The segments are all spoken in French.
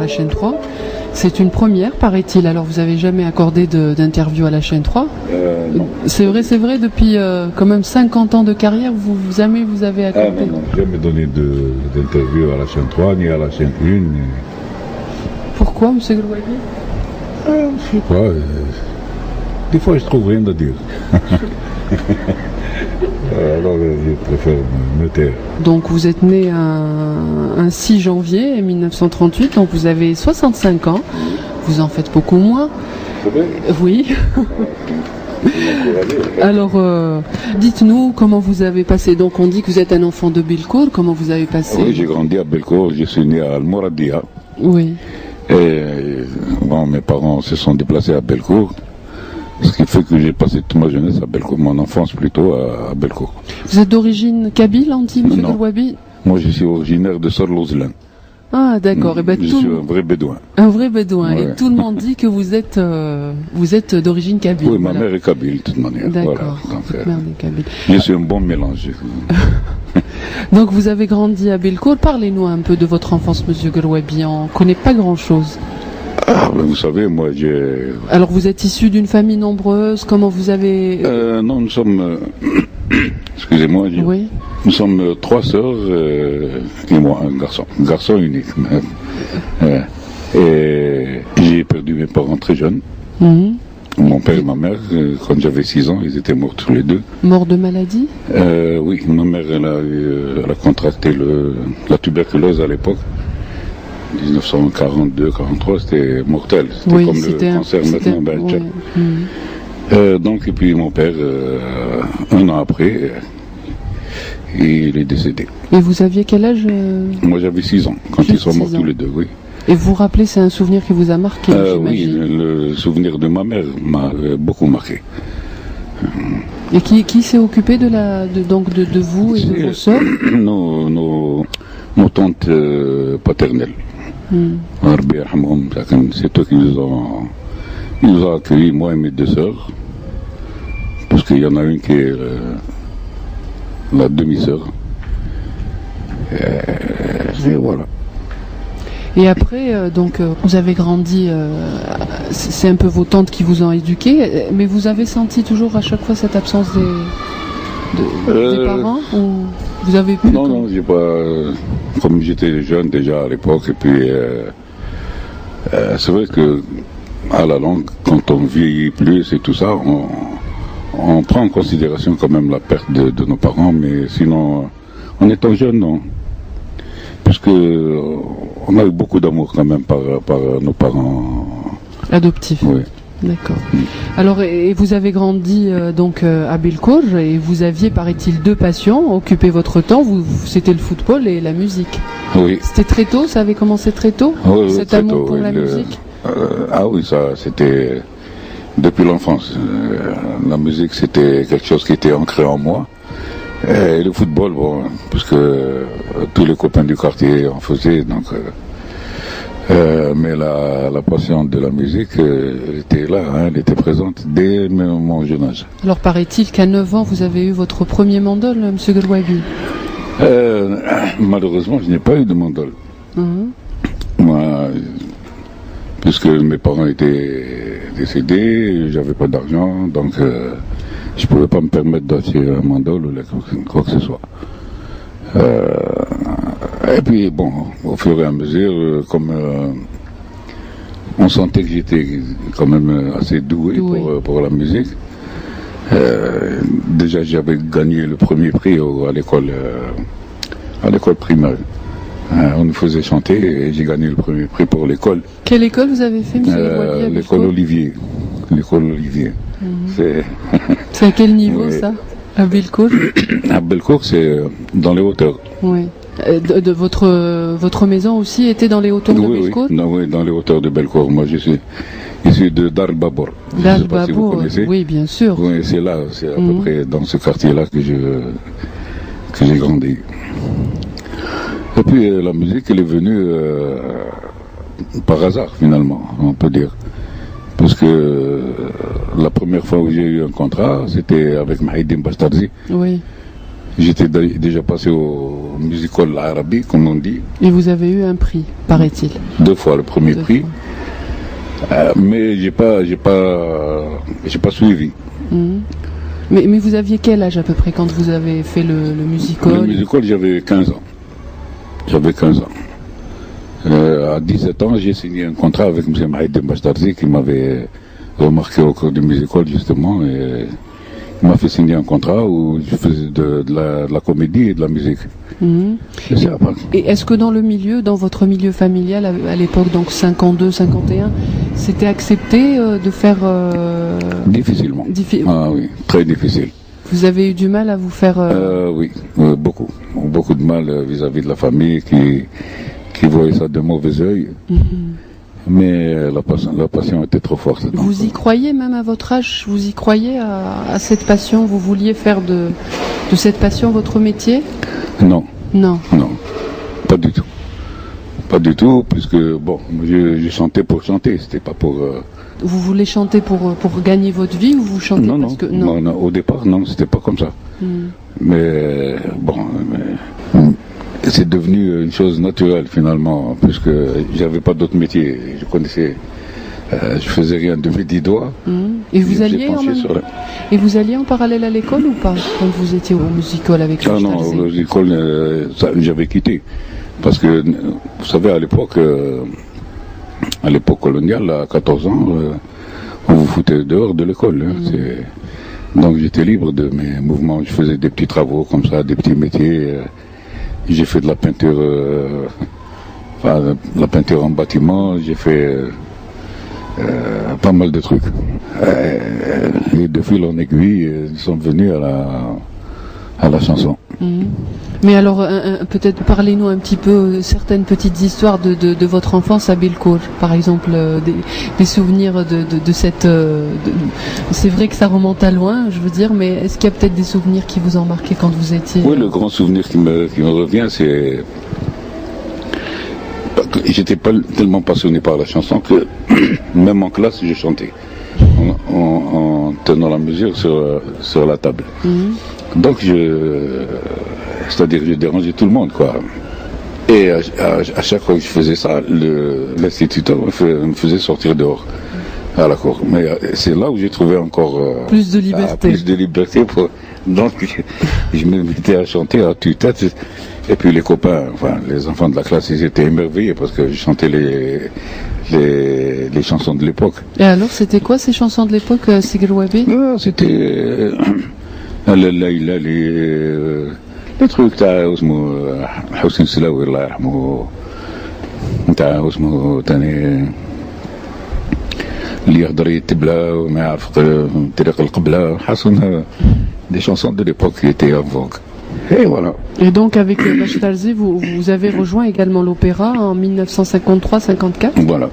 la chaîne 3. C'est une première, paraît-il. Alors, vous n'avez jamais accordé d'interview à la chaîne 3 ? Non. C'est vrai, depuis quand même 50 ans de carrière, jamais vous avez accordé. Non, jamais donné d'interview à la chaîne 3, ni à la chaîne 1. Pourquoi, M. Gerouabi ? Je sais pas. Des fois, je trouve rien à dire. Alors, je préfère me taire. Donc, vous êtes né un 6 janvier 1938, donc vous avez 65 ans. Vous en faites beaucoup moins. C'est vrai ? Oui. Alors, dites-nous comment vous avez passé. Donc, on dit que vous êtes un enfant de Belcourt. Comment vous avez passé ? Oui, j'ai grandi à Belcourt. Je suis né à Al-Mouradia. Oui. Et bon, mes parents se sont déplacés à Belcourt. Ce qui fait que j'ai passé toute ma jeunesse à Belcourt, mon enfance plutôt à Belcourt. Vous êtes d'origine kabyle, on dit, M. Gerouabi ? Moi, je suis originaire de Sorlozlan. Ah, d'accord. Je suis un vrai bédouin. Un vrai bédouin. Ouais. Et tout le monde dit que vous êtes d'origine kabyle. Oui, ma mère est kabyle, de toute manière. D'accord. Voilà. Donc, Votre mère est kabyle. je suis un bon mélange. Donc, vous avez grandi à Belcourt. Parlez-nous un peu de votre enfance, M. Gerouabi. On ne connaît pas grand-chose. Ah, ben vous savez, moi, j'ai... Alors, vous êtes issu d'une famille nombreuse. Comment vous avez... non, nous sommes... excusez-moi. Oui. Nous sommes 3 sœurs et moi, un garçon. Un garçon unique. Et j'ai perdu mes parents très jeunes. Mhm. Mon père et ma mère, quand j'avais 6 ans, ils étaétaient morts tous les deux. Mort de maladie ? Oui, ma mère, elle a contracté la tuberculose à l'époque. 1942-43, c'était mortel. C'était comme le cancer maintenant. Oui. Donc, et puis mon père, un an après, il est décédé. Et vous aviez quel âge Moi, j'avais 6 ans, quand ils sont morts tous les deux, oui. Et vous vous rappelez, c'est un souvenir qui vous a marqué, oui, le souvenir de ma mère m'a beaucoup marqué. Et qui s'est occupé de vous et de vos sœurs ? Nos tantes paternelles. C'est eux qui nous ont accueillis, moi et mes 2 sœurs. Parce qu'il y en a une qui est la demi-sœur. Et voilà. Et après, vous avez grandi, c'est un peu vos tantes qui vous ont éduqué, mais vous avez senti toujours à chaque fois cette absence des parents ou vous avez pu... Non, j'ai pas... comme j'étais jeune déjà à l'époque, et puis c'est vrai que à la longue, quand on vieillit plus et tout ça, on prend en considération quand même la perte de nos parents, mais sinon, en étant jeune, non. Parce que on a eu beaucoup d'amour quand même par nos parents adoptifs. Oui. D'accord. Alors, et vous avez grandi à Belcourt et vous aviez, paraît-il, 2 passions, occuper votre temps. C'était le football et la musique. Oui. C'était très tôt, ça avait commencé très tôt, oui, cet très amour tôt, pour la musique. Ah oui, ça, c'était depuis l'enfance. La musique, c'était quelque chose qui était ancré en moi. Et le football, bon, parce que tous les copains du quartier en faisaient, donc. Mais la passion de la musique, elle était là, elle était présente dès mon jeune âge. Alors paraît-il qu'à 9 ans, vous avez eu votre premier mandole, M. Gerouabi ? Malheureusement, je n'ai pas eu de mandole. Moi, puisque mes parents étaient décédés, j'avais pas d'argent, donc je pouvais pas me permettre d'acheter un mandole ou quoi que ce soit. Et puis bon, au fur et à mesure, comme on sentait que j'étais quand même assez doué pour la musique, déjà j'avais gagné le premier prix à l'école primaire. On nous faisait chanter et j'ai gagné le premier prix pour l'école. Quelle école vous avez fait, M. Gerouabi ? L'école Olivier. L'école Olivier. C'est à quel niveau ça, à Belcourt ? À Belcourt, c'est dans les hauteurs. Oui. Votre maison aussi était dans les hauteurs de Belcourt ? Oui, dans les hauteurs de Belcourt. Moi, je suis issu de Dar Babor. Je ne sais pas si vous connaissez. Oui, bien sûr. Oui, c'est là, c'est à peu près dans ce quartier-là que j'ai grandi. Et puis la musique, elle est venue par hasard, finalement, on peut dire. Parce que la première fois où j'ai eu un contrat, c'était avec Maïdine Bastarzi. Oui. J'étais déjà passé au musical arabe, comme on dit. Et vous avez eu un prix, paraît-il. 2 fois le premier prix. Mais j'ai pas suivi. Mais vous aviez quel âge à peu près quand vous avez fait le musical? Le musical, j'avais 15 ans. À 17 ans, j'ai signé un contrat avec M. Maïd Bachtarzi qui m'avait remarqué au cours du musical justement. Et il m'a fait signer un contrat où je faisais de la comédie et de la musique. Et est-ce que dans votre milieu familial, à l'époque, donc 52, 51, c'était accepté de faire... Difficilement. Ah oui, très difficile. Vous avez eu du mal à vous faire... Oui, beaucoup. Beaucoup de mal vis-à-vis de la famille qui voyait ça de mauvais œil. Mais la passion était trop forte. Vous y croyez même à votre âge? Vous y croyez à cette passion? Vous vouliez faire de cette passion votre métier? Non. Non. Non, pas du tout. Pas du tout, puisque bon, je chantais pour chanter, c'était pas pour... Vous voulez chanter pour gagner votre vie ou vous chantez parce que... Non, au départ, non, c'était pas comme ça. Mais bon... c'est devenu une chose naturelle finalement, puisque j'avais pas d'autre métier. Je connaissais, je faisais rien de mes 10 doigts. Et vous alliez en parallèle à l'école ou pas quand vous étiez au musical avec Ah non, au musical, j'avais quitté. Parce que, vous savez, à l'époque coloniale, à 14 ans, on vous foutait dehors de l'école. Donc j'étais libre de mes mouvements. Je faisais des petits travaux comme ça, des petits métiers. J'ai fait de la peinture, la peinture en bâtiment, j'ai fait pas mal de trucs. Et de fil en aiguille, nous sommes venus à la chanson. Mais alors, peut-être parlez-nous un petit peu certaines petites histoires de votre enfance à Bilkour, par exemple, des souvenirs de cette... c'est vrai que ça remonte à loin, je veux dire, mais est-ce qu'il y a peut-être des souvenirs qui vous ont marqué quand vous étiez... Oui, le grand souvenir qui me revient, c'est... J'étais pas tellement passionné par la chanson que même en classe, je chantais, en tenant la mesure sur la table. Donc c'est-à-dire je dérangeais tout le monde, quoi. Et à chaque fois que je faisais ça, l'instituteur me faisait sortir dehors à la cour. Mais c'est là où j'ai trouvé encore plus de liberté. Donc je me mettais à chanter à tue-tête. Et puis les copains, enfin les enfants de la classe, ils étaient émerveillés parce que je chantais les chansons de l'époque. Et alors, c'était quoi ces chansons de l'époque, Sigrouabi? C'était les trucs اسمه حسين سلاوي الله يرحمه نتاع اسمه تاني اللي يقدر يتبلى وما يعرف طريق القبلة حسن des chansons de l'époque qui étaient en vogue. Et voilà. Et donc avec Bachtarzi, vous avez rejoint également l'opéra en 1953-54. Voilà.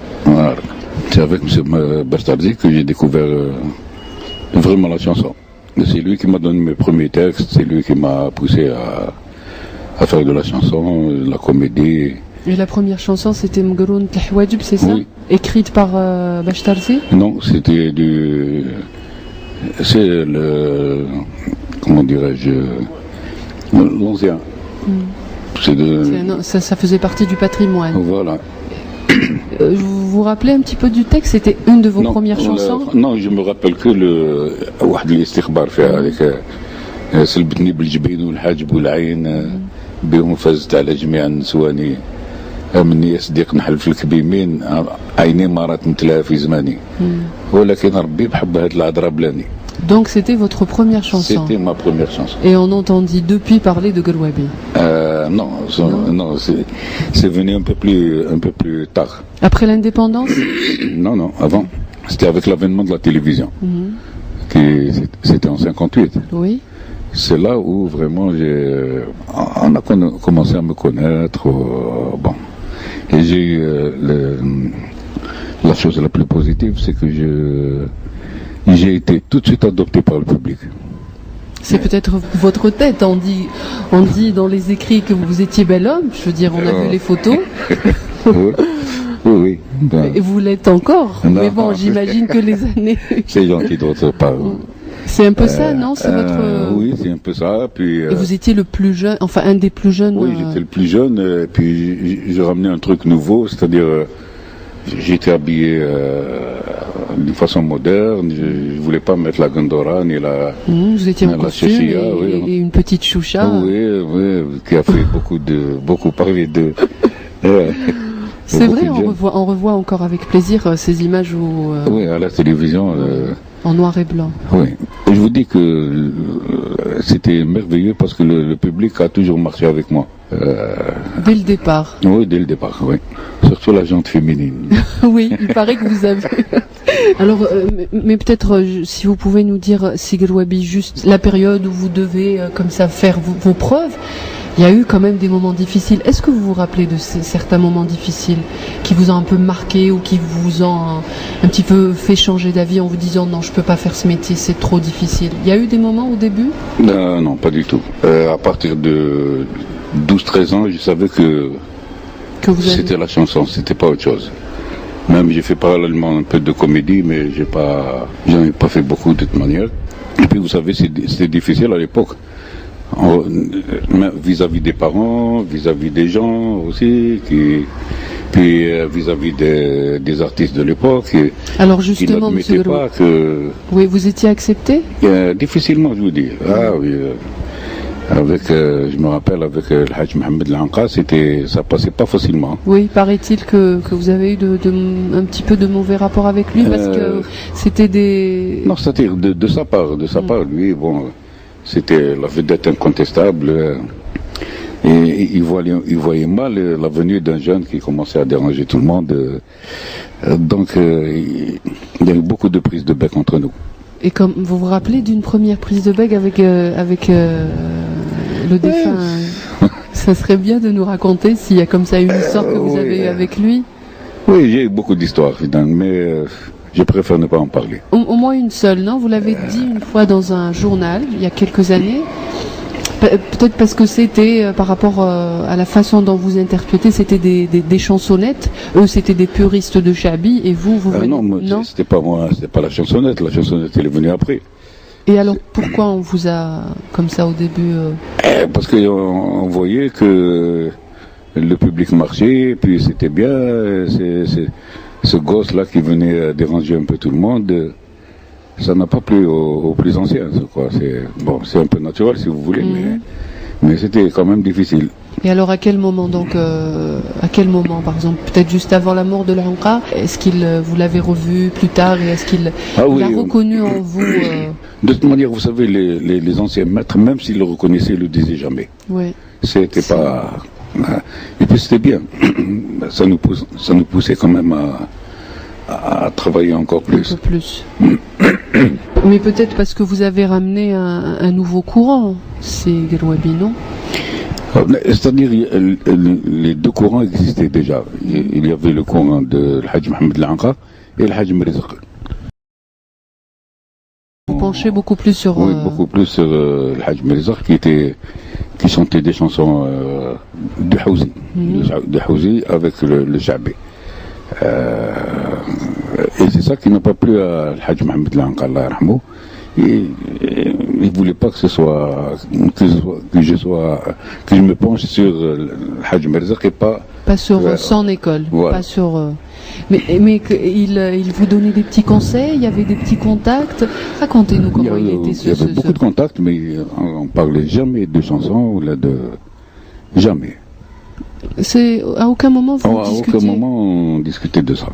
C'est avec M. Bachtarzi que j'ai découvert vraiment la chanson. C'est lui qui m'a donné mes premiers textes, c'est lui qui m'a poussé à faire de la chanson, de la comédie. Et la première chanson, c'était Mgroun Tahwajib, c'est ça? Oui. Écrite par Bachtarzi? Non, c'était c'est comment dirais-je, l'ancien. Ça faisait partie du patrimoine. Voilà. Vous vous rappelez un petit peu du texte? C'était une de vos premières chansons? Non, je me rappelle que واحد الاستخبار فيها هذيك سلبتني بالجبين والحاجب والعين بهم فزت على جميع النسواني مني يا صديق نحلف لك بيمين عيني ما رات مثلها في زماني ولكن ربي بحب هاد العذرا بلاني. Donc c'était votre première chanson? C'était ma première chanson. Et on entendit depuis parler de Grouabi? Non, c'est venu un peu plus tard. Après l'indépendance? Non, avant. C'était avec l'avènement de la télévision. C'était en 58. Oui. C'est là où vraiment on a commencé à me connaître. Bon. Et j'ai eu la chose la plus positive, c'est que j'ai été tout de suite adopté par le public. C'est peut-être votre tête, on dit dans les écrits que vous étiez bel homme, je veux dire, on a vu les photos. Oui. Ben, et vous l'êtes encore, mais bon, j'imagine que les années... C'est gentil de votre part. C'est un peu ça, non? C'est votre... Oui, c'est un peu ça. Puis, et vous étiez le plus jeune, enfin un des plus jeunes. Oui, j'étais le plus jeune. Et puis je ramenais un truc nouveau, c'est-à-dire j'étais habillé d'une façon moderne. Je voulais pas mettre la gondora ni la. Vous étiez en costume et une petite choucha. Oui, qui a fait beaucoup parler de. C'est vrai, on revoit encore avec plaisir ces images où. Oui, à la télévision. En noir et blanc. Oui. Et je vous dis que c'était merveilleux parce que le public a toujours marché avec moi. Dès le départ. Oui, dès le départ, oui. Surtout la gente féminine. Oui, il paraît que vous avez. Alors, mais peut-être si vous pouvez nous dire, Sigel Wabi, juste la période où vous devez comme ça faire vos preuves. Il y a eu quand même des moments difficiles. Est-ce que vous vous rappelez de certains moments difficiles qui vous ont un peu marqué ou qui vous ont un petit peu fait changer d'avis en vous disant non, je peux pas faire ce métier, c'est trop difficile? Il y a eu des moments au début? Non, pas du tout. À partir de 12-13 ans, je savais que c'était la chanson, c'était pas autre chose. Même j'ai fait parallèlement un peu de comédie, mais j'en ai pas fait beaucoup de toute manière. Et puis vous savez, c'était difficile à l'époque. Vis-à-vis des parents, vis-à-vis des gens aussi, puis vis-à-vis des artistes de l'époque. Alors justement, qui monsieur pas que. Oui, vous étiez accepté? Difficilement, je vous dis. Ah oui. Je me rappelle avec le Hajj Mohamed Lanqa, ça passait pas facilement. Oui, paraît-il que vous avez eu un petit peu de mauvais rapport avec lui parce que c'était des. Non, c'est-à-dire de sa part, lui, bon. C'était la vedette incontestable. Et il voyait mal la venue d'un jeune qui commençait à déranger tout le monde. Donc, il y a eu beaucoup de prises de bec entre nous. Et comme vous vous rappelez d'une première prise de bec avec le défunt, ça serait bien de nous raconter s'il y a comme ça une histoire que vous avez eue avec lui. Oui, j'ai eu beaucoup d'histoires, mais je préfère ne pas en parler. Au moins une seule, non? Vous l'avez dit une fois dans un journal, il y a quelques années. Peut-être parce que c'était par rapport à la façon dont vous interprétez, c'était des chansonnettes. Eux, c'était des puristes de Chabi, et vous venez... Non, c'était pas moi, c'était pas la chansonnette. La chansonnette, elle est venue après. Et alors, pourquoi on vous a comme ça au début Parce qu'on voyait que le public marchait, et puis c'était bien. Ce gosse-là qui venait déranger un peu tout le monde, ça n'a pas plu aux plus anciens. C'est un peu naturel si vous voulez, mais c'était quand même difficile. Et alors à quel moment par exemple, peut-être juste avant la mort de Lanqa, est-ce qu'il vous l'avez revu plus tard et est-ce qu'il a reconnu en vous De toute manière, vous savez, les anciens maîtres, même s'ils le reconnaissaient, le disaient jamais. Oui. C'était pas. Et puis c'était bien. Ça nous poussait quand même à travailler encore plus. Un peu plus. Mais peut-être parce que vous avez ramené un nouveau courant, c'est Gerwabi, non? C'est-à-dire, les deux courants existaient déjà. Il y avait le courant de l'Hajj Mohamed Lanqa et l'Hajj Mrizq. Vous penchez beaucoup plus sur... Oui, beaucoup plus sur l'Hajj Mrizq qui chantait des chansons de Houzi avec le Chabi. Et c'est ça qui n'a pas plu à l'Hajj Mohamed Lanqa, Allah yarhamou. Il ne voulait pas que je me penche sur l'Hajj Mrizq et pas sur son école, voilà. Pas sur. Mais il vous donnait des petits conseils, il y avait des petits contacts. Racontez-nous comment il était Il y avait beaucoup de contacts, mais on parlait jamais de chansons jamais. À aucun moment vous discutiez. À aucun moment on discutait de ça.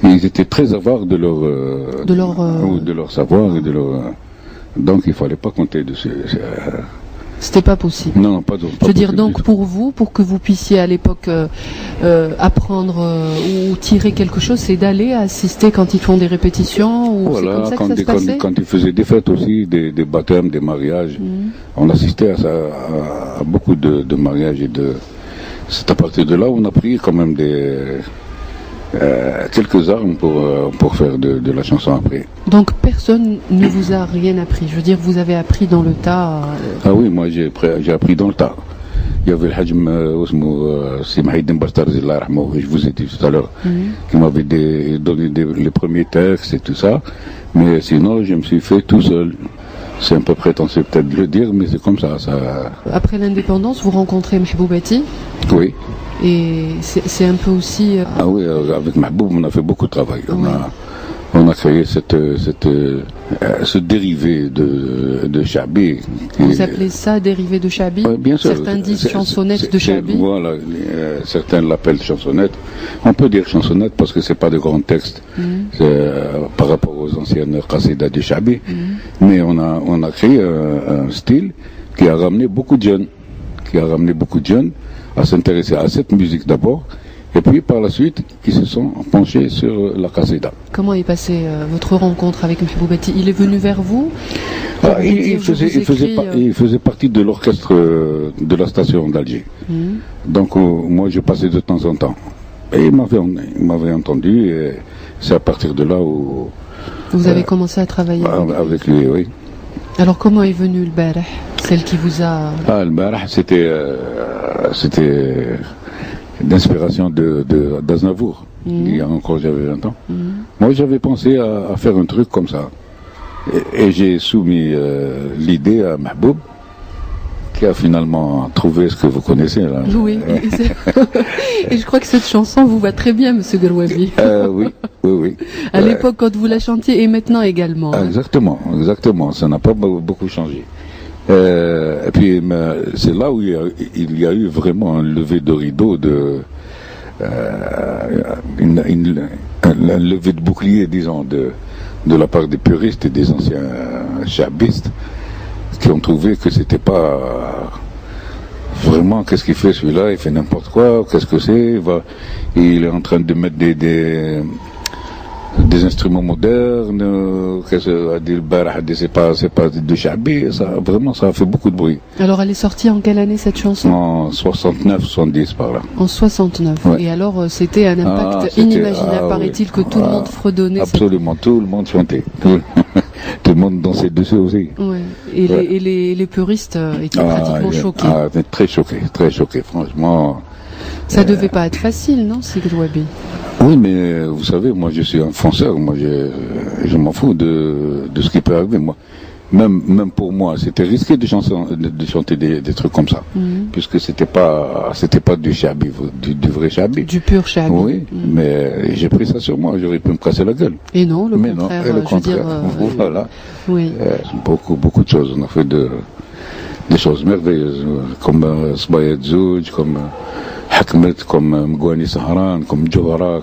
Ils étaient très avares de leur savoir et de leur. Donc il ne fallait pas compter dessus. C'était pas possible. Non, pas Je veux dire, donc pour vous, pour que vous puissiez à l'époque apprendre ou tirer quelque chose, c'est d'aller assister quand ils font des répétitions ou voilà, c'est comme ça que ça se passait. Quand ils faisaient des fêtes aussi, des baptêmes, des mariages, on assistait à beaucoup de mariages c'est à partir de là où on a pris quand même quelques armes pour faire de la chanson après. Donc personne ne vous a rien appris. Je veux dire, vous avez appris dans le tas. Ah oui, moi j'ai appris dans le tas. il y avait le Hajm c'est Maïdine Bastarzi, je vous ai dit tout à l'heure, qui m'avait donné les premiers textes et tout ça. Mais sinon, je me suis fait tout seul. C'est un peu prétentieux peut-être de le dire, mais c'est comme ça. Après l'indépendance, vous rencontrez Mahboubati. Oui. Et c'est un peu aussi... Ah oui, avec Mahboub, on a fait beaucoup de travail. On a créé ce dérivé de Chabi. Vous appelez ça dérivé de Chabi? Bien sûr. Certains disent chansonnette de Chabi. Voilà, certains l'appellent chansonnette. On peut dire chansonnette parce que c'est pas de grands textes par rapport aux anciennes qasidas de Chabi. Mais on a créé un style qui a ramené beaucoup de jeunes, à s'intéresser à cette musique d'abord. Et puis par la suite, ils se sont penchés sur la qasida. Comment est passée votre rencontre avec Mahboubati? Il est venu vers vous? Il faisait partie de l'orchestre de la station d'Alger. Donc moi je passais de temps en temps. Et il m'avait entendu et c'est à partir de là où... Vous avez commencé à travailler avec lui, oui. Alors comment est venue le Barah, celle qui vous a... Le Barah, c'était d'inspiration d'Aznavour. Il y a encore, j'avais 20 ans. Moi, j'avais pensé à faire un truc comme ça. Et j'ai soumis l'idée à Mahboub, qui a finalement trouvé ce que vous connaissez là. Oui. Et je crois que cette chanson vous va très bien, Monsieur Garouabi. Oui. À l'époque, quand vous la chantiez, et maintenant également. Exactement. Ça n'a pas beaucoup changé. Et puis c'est là où il y a eu vraiment un lever de rideau, un lever de bouclier, disons, de la part des puristes et des anciens chabistes qui ont trouvé que c'était pas vraiment, qu'est-ce qu'il fait celui-là, il fait n'importe quoi, qu'est-ce que c'est, il est en train de mettre des instruments modernes, c'est pas de Chabi, ça a fait beaucoup de bruit. Alors elle est sortie en quelle année cette chanson? En 69, 70 par là. En 69, ouais. Et alors c'était un impact inimaginable, paraît-il, que tout le monde fredonnait. Absolument, tout le monde chantait. Tout le monde dansait dessus aussi. Ouais. Et les puristes étaient pratiquement choqués. Très choqués, franchement. Ça devait pas être facile, non, Sigrid Wabi? Oui, mais vous savez, moi je suis un fonceur, moi je m'en fous de ce qui peut arriver. Moi, même pour moi, c'était risqué de chanter des trucs comme ça, puisque c'était pas du Chabi, du vrai Chabi. Du pur Chabi. Oui, mais j'ai pris ça sur moi, j'aurais pu me casser la gueule. Et non, le contraire. Non, le contraire. Voilà. Oui. Beaucoup de choses. On a fait des choses merveilleuses, comme Sbayet Zouj, comme Hakmet, comme Mgouani Sahran, comme Johara.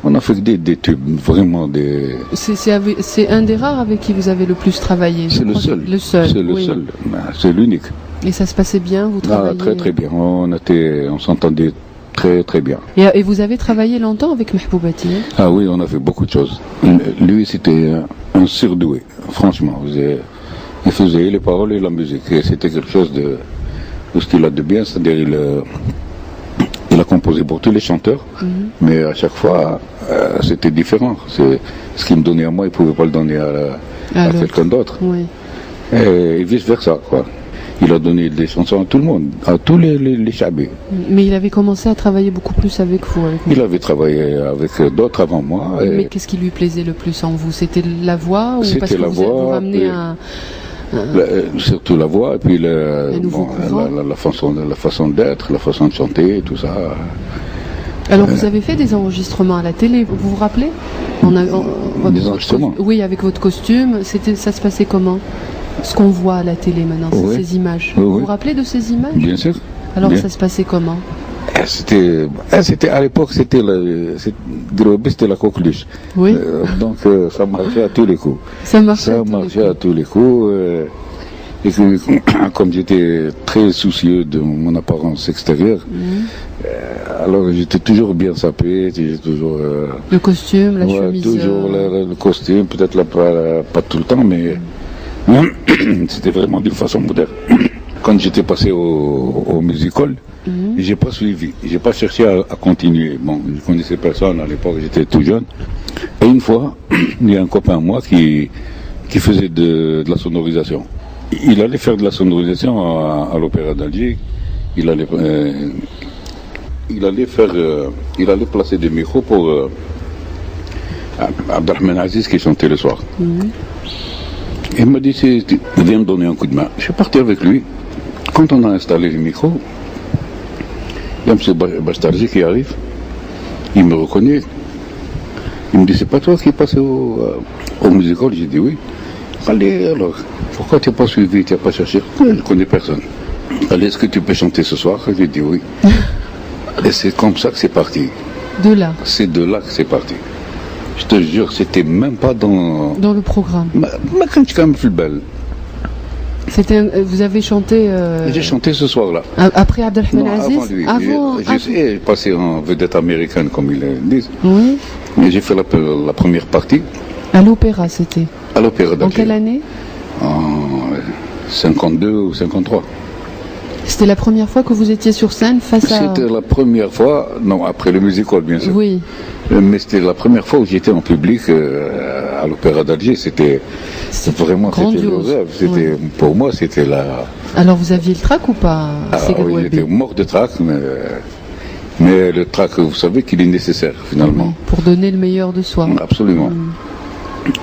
On a fait des tubes, vraiment des... C'est un des rares avec qui vous avez le plus travaillé. C'est le seul. C'est le seul. C'est l'unique. Et ça se passait bien, vous travailliez? Très très bien. On s'entendait très très bien. Et vous avez travaillé longtemps avec Mahboubati? Ah oui, on a fait beaucoup de choses. Lui, c'était un surdoué, franchement. Il faisait les paroles et la musique. Et c'était quelque chose de ce qu'il a de bien, c'est-à-dire il a composé pour tous les chanteurs, mais à chaque fois, c'était différent. Ce qu'il me donnait à moi, il ne pouvait pas le donner à quelqu'un d'autre. Oui. Et vice-versa, quoi. Il a donné des chansons à tout le monde, à tous les Chabis. Mais il avait commencé à travailler beaucoup plus avec vous. Il avait travaillé avec d'autres avant moi. Mais qu'est-ce qui lui plaisait le plus en vous? C'était la voix, ou c'était parce que la voix, vous ramenez surtout la voix, et puis la façon d'être, la façon de chanter, tout ça. Alors vous avez fait des enregistrements à la télé, vous vous rappelez? Des enregistrements? Oui, avec votre costume. Ça se passait comment? Ce qu'on voit à la télé maintenant, c'est ces images. Oui, vous vous rappelez de ces images? Bien sûr. Alors ça se passait comment? C'était à l'époque, c'était la coqueluche. Oui. Donc ça marchait à tous les coups. Ça marchait à tous les coups. Et comme j'étais très soucieux de mon apparence extérieure, alors j'étais toujours bien sapé, toujours... le costume, la chemise... toujours le costume, peut-être pas tout le temps, mais c'était vraiment d'une façon moderne. Quand j'étais passé au musical, j'ai pas suivi, j'ai pas cherché à continuer. Bon, je connaissais personne à l'époque, j'étais tout jeune. Et une fois, il y a un copain à moi qui faisait de la sonorisation. Il allait faire de la sonorisation à l'Opéra d'Alger. il allait placer des micros pour Abdelrahman Aziz qui chantait le soir. Il m'a dit, viens me donner un coup de main. Je suis parti avec lui. Quand on a installé le micro, il y a M. Bastarji qui arrive. Il me reconnaît. Il me dit, c'est pas toi qui es passé au musical? J'ai dit oui. Allez, alors, pourquoi tu n'as pas suivi, tu n'as pas cherché? Je ne connais personne. Allez, est-ce que tu peux chanter ce soir? J'ai dit oui. Et c'est comme ça que c'est parti. De là? C'est de là que c'est parti. Je te jure, c'était même pas dans le programme. Mais quand tu es quand même plus belle. Vous avez chanté... J'ai chanté ce soir-là. Après Abdelrahman Aziz? Avant lui. J'ai passé en vedette américaine, comme ils disent. Oui. Et j'ai fait la première partie. À l'opéra, c'était? À l'opéra d'Alger. En quelle année? En 52 ou 53. C'était la première fois que vous étiez sur scène face à... C'était la première fois, non, après le musical bien sûr. Oui. Mais c'était la première fois où j'étais en public à l'Opéra d'Alger. C'était vraiment le rêve. Oui. Pour moi, c'était la... Alors vous aviez le trac ou pas? Oui, j'étais mort de trac, mais le trac, vous savez qu'il est nécessaire finalement. Oui, pour donner le meilleur de soi. Absolument.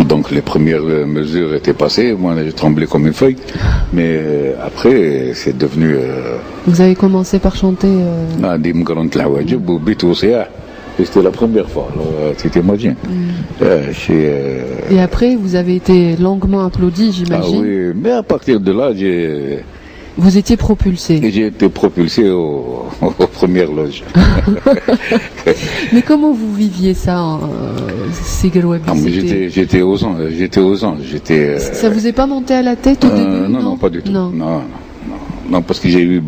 Donc les premières mesures étaient passées, moi j'ai tremblé comme une feuille, mais après c'est devenu... Vous avez commencé par chanter... C'était la première fois, tu t'imagines. Et après vous avez été longuement applaudi, j'imagine. Ah oui, mais à partir de là, vous étiez propulsé. Et j'ai été propulsé aux premières loges. Mais comment vous viviez ça, Sigal Wabi? J'étais aux anges. Ça vous est pas monté à la tête au début? Non, pas du tout. Non, parce que j'ai eu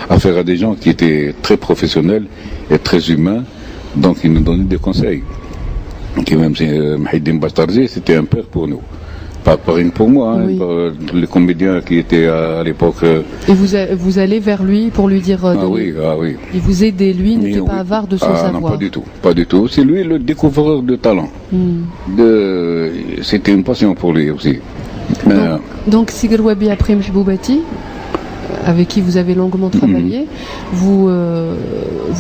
affaire à des gens qui étaient très professionnels et très humains, donc ils nous donnaient des conseils. Donc même Mahidine Bastarji, c'était un père pour nous. Pas rien pour moi, oui. Par les comédiens qui étaient à l'époque. Et vous allez vers lui pour lui dire... oui. Et vous aidez, lui n'était pas avare de son savoir. Non, pas du tout. C'est lui le découvreur de talent. C'était une passion pour lui aussi. Donc Sigal Wabi après Mehboubati, avec qui vous avez longuement travaillé, vous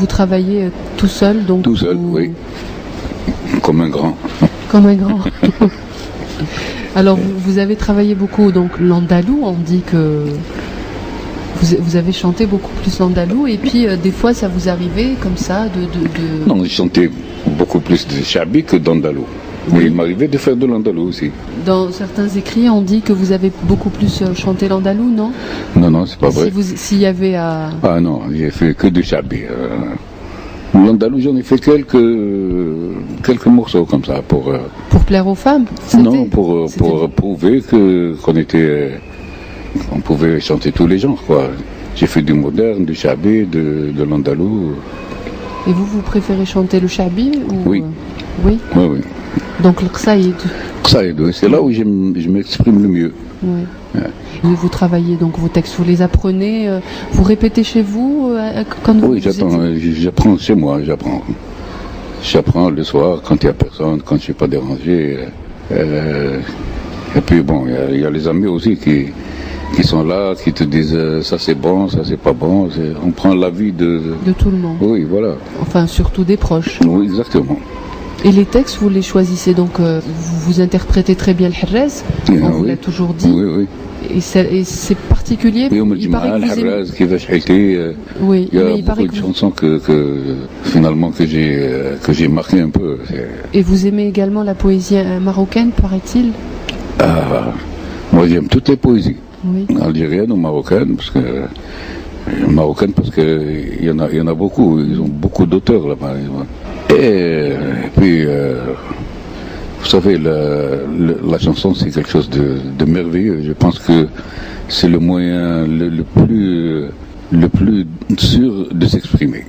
travaillez tout seul, donc tout seul, oui. Comme un grand. Comme un grand. Alors vous avez travaillé beaucoup, donc l'andalou, on dit que vous avez chanté beaucoup plus l'andalou, et puis des fois ça vous arrivait comme ça de... Non, j'ai chanté beaucoup plus de chabi que d'andalou. Mais il m'arrivait de faire de l'andalou aussi. Dans certains écrits, on dit que vous avez beaucoup plus chanté l'andalou, non? Non, c'est pas vrai. S'il y avait à... Ah non, j'ai fait que du chabi. L'andalou, j'en ai fait quelques morceaux comme ça pour plaire aux femmes. Non, pour prouver qu'on pouvait chanter tous les genres, quoi. J'ai fait du moderne, du chabi, de l'andalou. Et vous préférez chanter le chabi ou... Oui. Oui. Donc le qsaïd. Qsaïd, oui, c'est là où je m'exprime le mieux. Oui. Ouais. Vous travaillez donc vos textes, vous les apprenez, vous répétez chez vous quand vous... Oui, j'apprends chez moi, J'apprends le soir quand il n'y a personne, quand je ne suis pas dérangé. Et puis bon, il y a les amis aussi qui sont là, qui te disent ça c'est bon, ça c'est pas bon. On prend l'avis de tout le monde. Oui, voilà. Enfin, surtout des proches. Oui, exactement. Et les textes, vous les choisissez donc, vous interprétez très bien le Harraz, on vous l'a toujours dit. Oui. Et c'est particulier. Il paraît que vous aimez... Oui, il y a beaucoup de chansons que finalement que j'ai marqué un peu. Et vous aimez également la poésie marocaine, paraît-il? Moi j'aime toutes les poésies. Oui. Algériennes ou marocaines, parce que il y en a beaucoup. Ils ont beaucoup d'auteurs là-bas. Et puis, vous savez, la chanson, c'est quelque chose de merveilleux. Je pense que c'est le moyen le plus sûr de s'exprimer.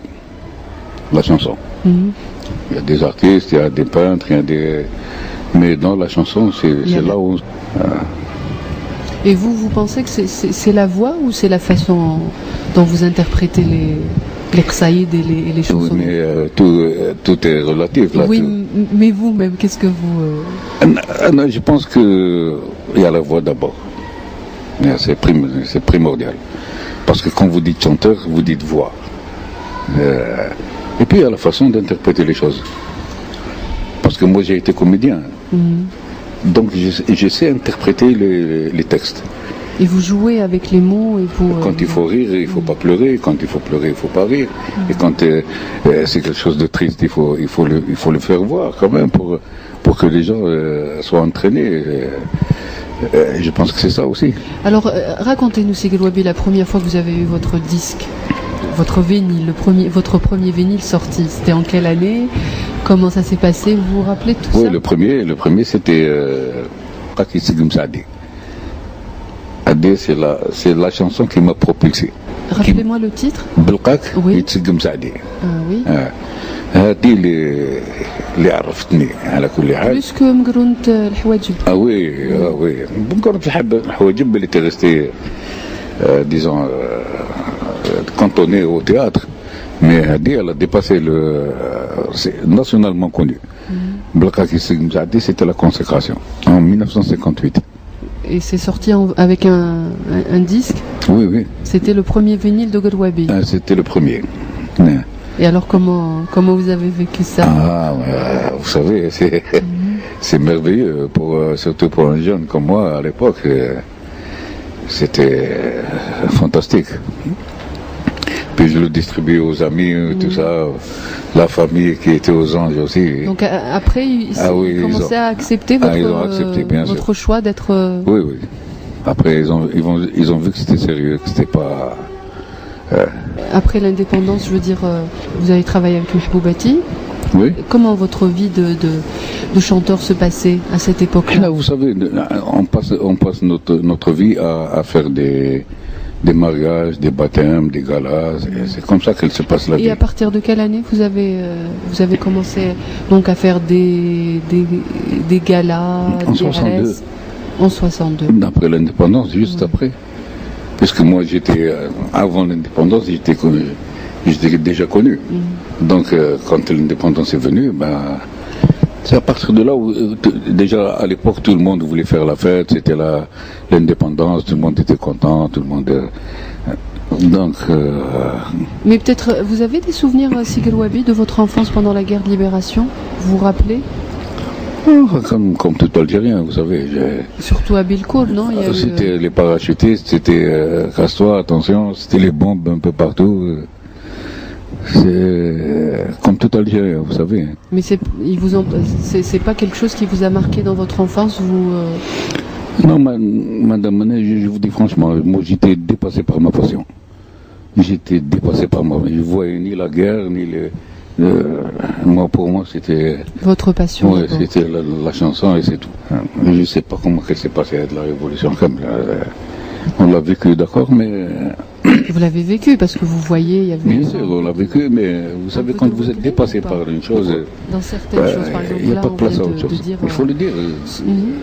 La chanson. Il y a des artistes, il y a des peintres, mais dans la chanson, c'est là où... Et vous pensez que c'est la voix ou c'est la façon dont vous interprétez les qsaïd et les chansons? Oui, mais tout est relatif là. Oui, mais vous-même, qu'est-ce que vous... Je pense qu'il y a la voix d'abord. C'est primordial. Parce que quand vous dites chanteur, vous dites voix. Et puis il y a la façon d'interpréter les choses. Parce que moi j'ai été comédien. Donc je sais interpréter les textes. Et vous jouez avec les mots et vous... Quand il faut rire, il ne faut pas pleurer. Quand il faut pleurer, il ne faut pas rire. Et quand c'est quelque chose de triste, il faut le faire voir quand même pour que les gens soient entraînés. Je pense que c'est ça aussi. Alors, racontez-nous, Sigel Wabi, la première fois que vous avez eu votre disque, votre vinyle, votre premier vinyle sorti. C'était en quelle année? Comment ça s'est passé? Vous vous rappelez de tout ça? Oui, le premier c'était Kaki Sigum Saadi. Adé, c'est la chanson qui m'a propulsé. Rappelez-moi le titre. Belqak Oui. Sigum Saadi. Oui. هذه اللي عرفتني على كل حال. Plus que Mgrunt الحواجب. oui. مقرونة الحواجب اللي était resté disons cantonné au théâtre, mais هذه elle a dépassé c'est nationalement connu. Belqak Sigum Saadi, c'était la consécration en 1958. Et c'est sorti avec un disque. Oui. C'était le premier vinyle de Wabi. C'était le premier. Et alors comment vous avez vécu ça? Vous savez, c'est merveilleux, surtout pour un jeune comme moi à l'époque. C'était fantastique. Puis je le distribuais aux amis, tout ça, la famille qui était aux Anges aussi. Donc après, ils commençaient à accepter votre choix d'être... Oui. Après, ils ont vu que c'était sérieux, que c'était pas... Après l'indépendance, je veux dire, vous avez travaillé avec Mahboubati. Oui. Comment votre vie de chanteur se passait à cette époque-là? Là, vous savez, on passe notre vie à faire des mariages, des baptêmes, des galas. C'est comme ça qu'elle se passe la vie. Et à partir de quelle année vous avez commencé donc à faire des galas, en des 62. RS? En 62. Après l'indépendance, juste après. Parce que moi, avant l'indépendance, j'étais déjà connu. Donc, quand l'indépendance est venue, c'est à partir de là où, déjà à l'époque, tout le monde voulait faire la fête, c'était l'indépendance, tout le monde était content, tout le monde... Mais peut-être, vous avez des souvenirs, Sigel Wabi, de votre enfance pendant la guerre de libération? Vous vous rappelez? Comme tout Algérien, vous savez. Surtout à Bilkoul, non? C'était les parachutistes, c'était casse-toi, attention, c'était les bombes un peu partout. C'est comme tout Algérien, vous savez. Mais c'est pas quelque chose qui vous a marqué dans votre enfance, vous Non, madame Manet, je vous dis franchement, moi j'étais dépassé par ma passion. Je voyais ni la guerre, ni pour moi, c'était... Votre passion. Oui, c'était la chanson et c'est tout. Je ne sais pas comment elle s'est passée avec la révolution. On l'a vécu, d'accord, mais... Vous l'avez vécu parce que vous voyez, il y avait... Bien sûr, on l'a vécu, mais vous savez, quand vous êtes dépassé par une chose... Dans certaines choses, par exemple, il n'y a pas de place à autre chose. Il faut le dire.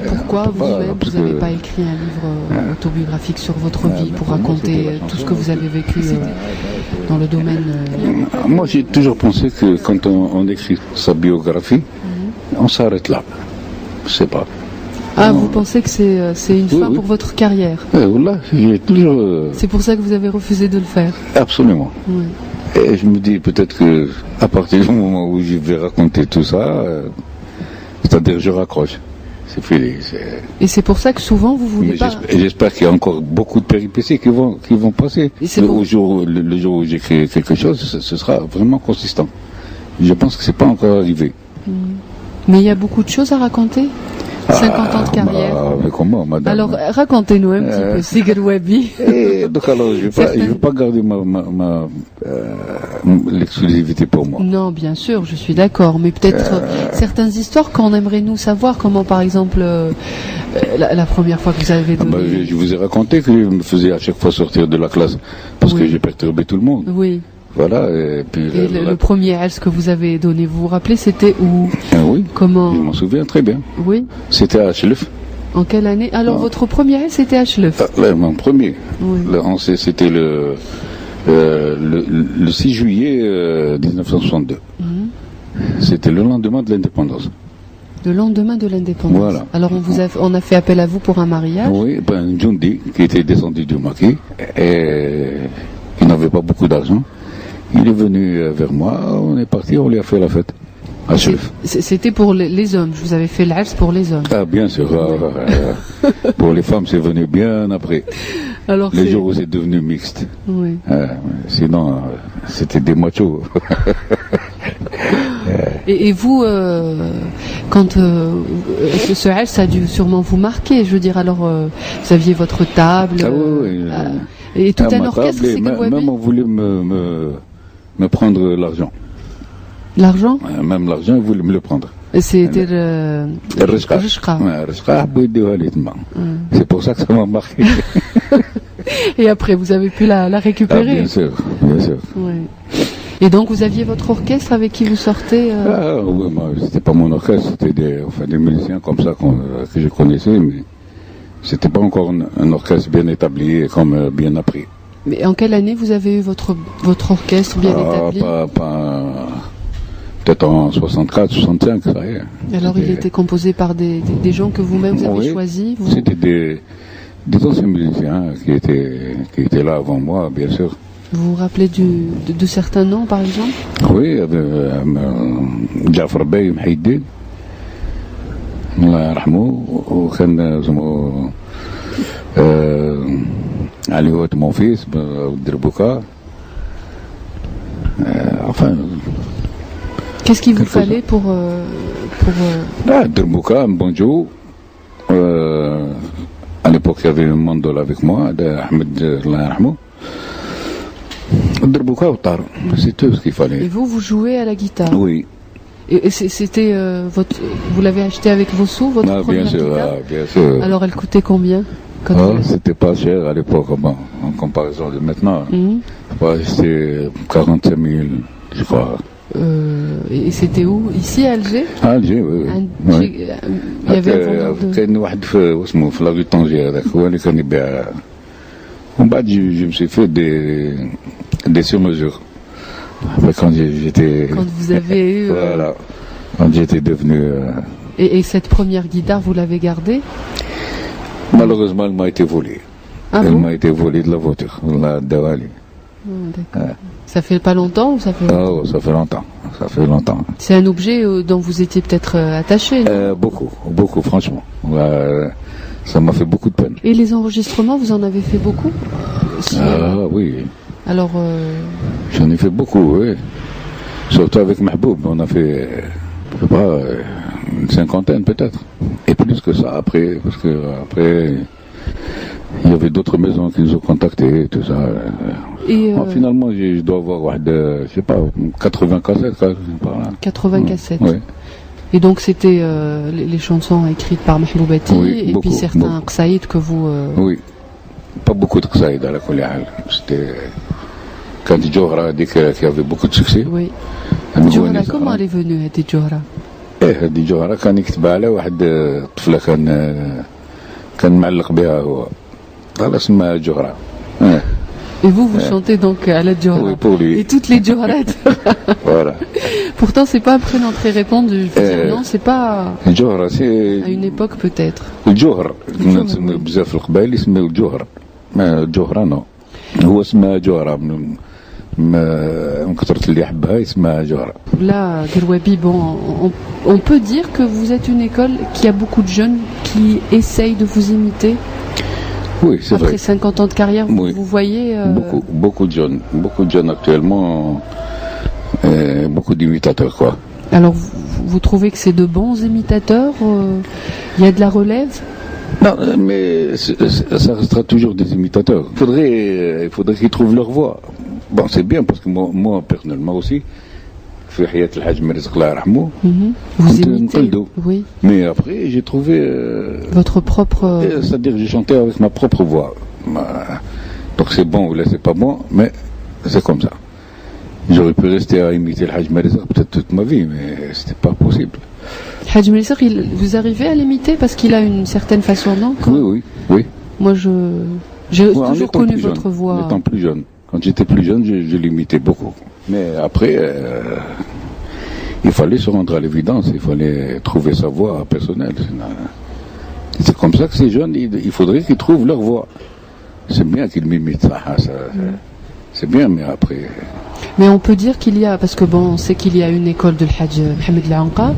Pourquoi vous-même, vous n'avez pas écrit un livre autobiographique sur votre vie pour raconter tout ce que vous avez vécu dans le domaine... Moi, j'ai toujours pensé que quand on écrit sa biographie, on s'arrête là. Je ne sais pas. Vous pensez que c'est une fin pour votre carrière? Voilà, j'ai toujours... C'est pour ça que vous avez refusé de le faire? Absolument. Oui. Et je me dis peut-être que à partir du moment où je vais raconter tout ça, c'est-à-dire je raccroche. C'est fini. Et c'est pour ça que souvent vous voulez pas... J'espère qu'il y a encore beaucoup de péripéties qui vont passer. Le jour où j'écris quelque chose, ce sera vraiment consistant. Je pense que c'est pas encore arrivé. Mais il y a beaucoup de choses à raconter. 50 ans de carrière. Mais comment, madame? Alors, racontez-nous un petit peu, Sigel Wabi. Donc alors, je vais pas garder l'exclusivité pour moi. Non, bien sûr, je suis d'accord. Mais peut-être certaines histoires qu'on aimerait nous savoir, comment par exemple la première fois que vous avez donné... je vous ai raconté que je me faisais à chaque fois sortir de la classe parce que j'ai perturbé tout le monde. Oui. Voilà, et puis... le premier Hels que vous avez donné, vous vous rappelez, c'était où? Oui, comment? Je m'en souviens très bien. Oui. C'était à Hchlef. En quelle année? Alors, votre premier Hels, c'était à Hchlef? Mon premier. Oui. C'était le 6 juillet 1962. C'était le lendemain de l'indépendance. Le lendemain de l'indépendance. Voilà. Alors on a fait appel à vous pour un mariage. Oui, un Djoundi qui était descendu du maquis et il n'avait pas beaucoup d'argent. Il est venu vers moi, on est parti, on lui a fait la fête. À Chef. C'était pour les hommes, je vous avais fait l'Ars pour les hommes. Ah, bien sûr. Pour les femmes, c'est venu bien après. Alors, les jours où c'est devenu mixte. Oui. Sinon, c'était des machos. Et vous, quand ce Hajj, ça a dû sûrement vous marquer. Je veux dire, alors, vous aviez votre table. Ah oui, et tout un orchestre, c'est que même on voulait me prendre l'argent. L'argent? Même l'argent, ils voulaient me le prendre. C'était le Rishqa. C'est pour ça que ça m'a marqué. Et après, vous avez pu la récupérer? Ah, bien sûr, bien sûr. Ouais. Et donc, vous aviez votre orchestre avec qui vous sortez Ah oui, c'était pas mon orchestre, c'était des musiciens comme ça que je connaissais, mais c'était pas encore un orchestre bien établi et comme bien appris. Mais en quelle année vous avez eu votre orchestre bien établi? Peut-être en 64, 65, ça y est. Alors il était composé par des gens que vous-même vous avez choisis C'était des anciens musiciens qui étaient là avant moi, bien sûr. Vous vous rappelez de certains noms, par exemple? Oui, il y avait Jafar Bey Mhaïdin, Allah yarhamou, وكان اسمه علي وات mon fils, Derbouka. Enfin. Qu'est-ce qu'il vous fallait pour Derbouka, Mbonjo. À l'époque, il y avait un mandol avec moi, Ahmed, Allah yarhamou. Derbouka ou Taro, c'est tout ce qu'il fallait. Et vous jouez à la guitare? Oui. Et c'était vous l'avez acheté avec vos sous, votre première guitare? Bien sûr. Alors elle coûtait combien? C'était pas cher à l'époque, en comparaison de maintenant. C'était 45 000, je crois. Et c'était où? Ici, à Alger? À Alger, oui. Il y avait un vendeur de... كان واحد في la rue Tanger هذاك هو اللي كان يبيع. ومن بعد je me suis fait des sur-mesures. Quand vous avez eu... Voilà. Quand j'étais devenu... Et cette première guitare, vous l'avez gardée? Malheureusement, elle m'a été volée. Ah elle m'a été volée de la voiture, la Dawali. D'accord. Ça fait pas longtemps ou ça fait longtemps? Oh, ça fait longtemps. Ça fait longtemps. C'est un objet dont vous étiez peut-être attaché? Beaucoup, franchement. Ça m'a fait beaucoup de peine. Et les enregistrements, vous en avez fait beaucoup? Oui. Alors... J'en ai fait beaucoup, oui. Surtout avec Mahboub, on a fait, je sais pas, une cinquantaine peut-être. Et plus que ça après, parce que après, il y avait d'autres maisons qui nous ont contactés, tout ça. Et finalement, je dois avoir, je sais pas, 80 cassettes, par là. 80 cassettes. Oui. Et donc c'était les chansons écrites par Mahboubati, oui, et puis certains qsaïd que vous... Oui, pas beaucoup de qsaïd à la Koulihal. C'était... Quand Djouhra dit qu'il y avait beaucoup de succès. Oui. Djouhra, comment elle est venue, Djouhra? Djouhra كان يكتب على واحد طفلة كان معلق بها هو. خلاص اسمها Djouhra. Et vous chantez donc à la Djouhra? Oui, pour lui. Et toutes les Djouhrates. Voilà. Pourtant, c'est pas un prénom très répandu. Non, c'est pas... Djouhra, c'est... À une époque, peut-être. Djouhra. كنا نسميو بزاف في القبائل يسميو Djouhra. ما Djouhra non. هو اسمها Djouhra. من كثرة اللي يحبها اسمها Djouhra. Là, Gerwabi, bon, on peut dire que vous êtes une école qui a beaucoup de jeunes qui essayent de vous imiter. Oui, c'est vrai. Après 50 ans de carrière, vous voyez... Beaucoup de jeunes actuellement, beaucoup d'imitateurs, quoi. Alors, vous trouvez que c'est de bons imitateurs? Il y a de la relève? Non, mais ça restera toujours des imitateurs. Il faudrait qu'ils trouvent leur voix. Bon, c'est bien, parce que moi personnellement aussi, في حياة الحاج مرزق الله يرحمه. Vous imitez, oui. Mais après, j'ai trouvé... votre propre... C'est-à-dire que j'ai chanté avec ma propre voix. Donc c'est bon ou là c'est pas bon, mais c'est comme ça. J'aurais pu rester à imiter le Hajj Marizaq peut-être toute ma vie, mais c'était pas possible. Hajj Marizaq, vous arrivez à l'imiter parce qu'il a une certaine façon d'encre? Oui. Moi, j'ai toujours connu votre voix. En étant plus jeune. Quand j'étais plus jeune, je l'imitais beaucoup. Mais après, il fallait se rendre à l'évidence, il fallait trouver sa voie personnelle. C'est comme ça que ces jeunes, il faudrait qu'ils trouvent leur voie. C'est bien qu'ils m'imitent ça, c'est bien, mais après... Mais on peut dire qu'il y a, parce que bon, on sait qu'il y a une école de l'Hajj Mohamed Laanqa.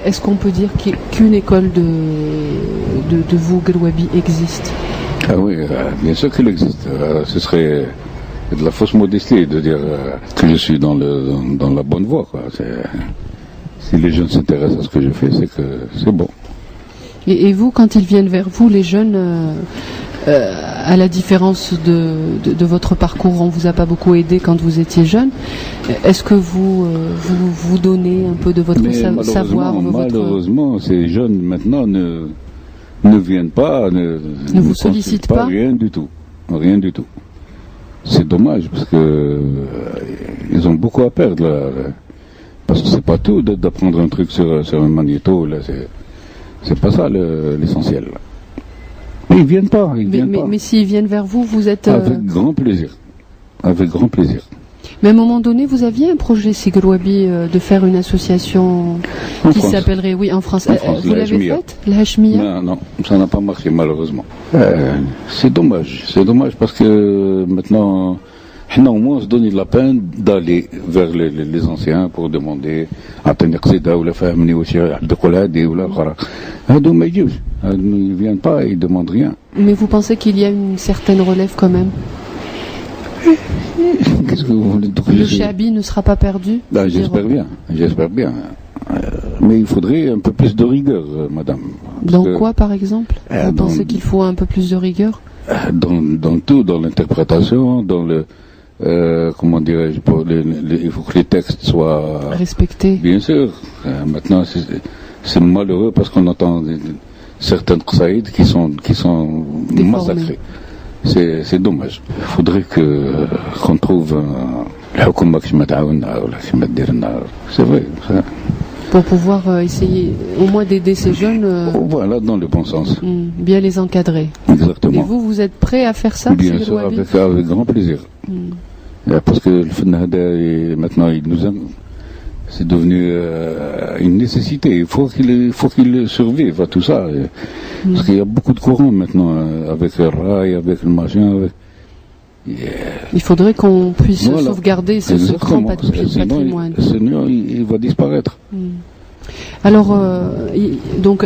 Est-ce qu'on peut dire qu'une école de vous, Guelwabi, existe? Ah oui, bien sûr qu'il existe. Ce serait de la fausse modestie de dire que je suis dans la bonne voie, quoi. Si les jeunes s'intéressent à ce que je fais, c'est que c'est bon. Et vous, quand ils viennent vers vous, les jeunes, à la différence de votre parcours, on vous a pas beaucoup aidé quand vous étiez jeune. Est-ce que vous donnez un peu de votre savoir? Malheureusement, ces jeunes maintenant ne viennent pas, ne vous sollicitent pas, rien du tout. C'est dommage parce que ils ont beaucoup à perdre là, parce que c'est pas tout d'apprendre un truc sur un magnéto là, c'est pas ça l'essentiel. Mais ils viennent pas. Mais s'ils viennent vers vous, vous êtes... Avec grand plaisir. Mais à un moment donné, vous aviez un projet, Guelwabi, de faire une association qui s'appellerait, oui, en France. Vous l'avez faite, la Hachmiya? Non, ça n'a pas marché, malheureusement. C'est dommage parce que maintenant, au moins, on se donne la peine d'aller vers les anciens pour demander à tenir Qsida ou la famille ou Abdelkoladi ou la Khara. Ils ne viennent pas, ils ne demandent rien. Mais vous pensez qu'il y a une certaine relève quand même? Qu'est-ce que vous voulez dire? Le Chabi ne sera pas perdu? J'espère bien. Mais il faudrait un peu plus de rigueur, madame. Dans quoi, par exemple? Vous pensez qu'il faut un peu plus de rigueur? Dans tout, dans l'interprétation, dans le... comment dirais-je, il faut que les textes soient... respectés. Bien sûr. Maintenant, c'est malheureux parce qu'on entend certaines qsaïd qui sont massacrées. C'est dommage. Il faudrait qu'on trouve c'est vrai. Pour pouvoir essayer au moins d'aider ces jeunes. Voilà, dans le bon sens. Bien les encadrer. Exactement. Et vous êtes prêt à faire ça? Bien sûr, avec grand plaisir. Parce que le Fennahada, maintenant, c'est devenu une nécessité. Il faut qu'il survive à tout ça. Parce qu'il y a beaucoup de courants maintenant, avec le rail, avec le machin. Il faudrait qu'on puisse sauvegarder ce grand patrimoine. Sinon, il va disparaître. Alors, donc,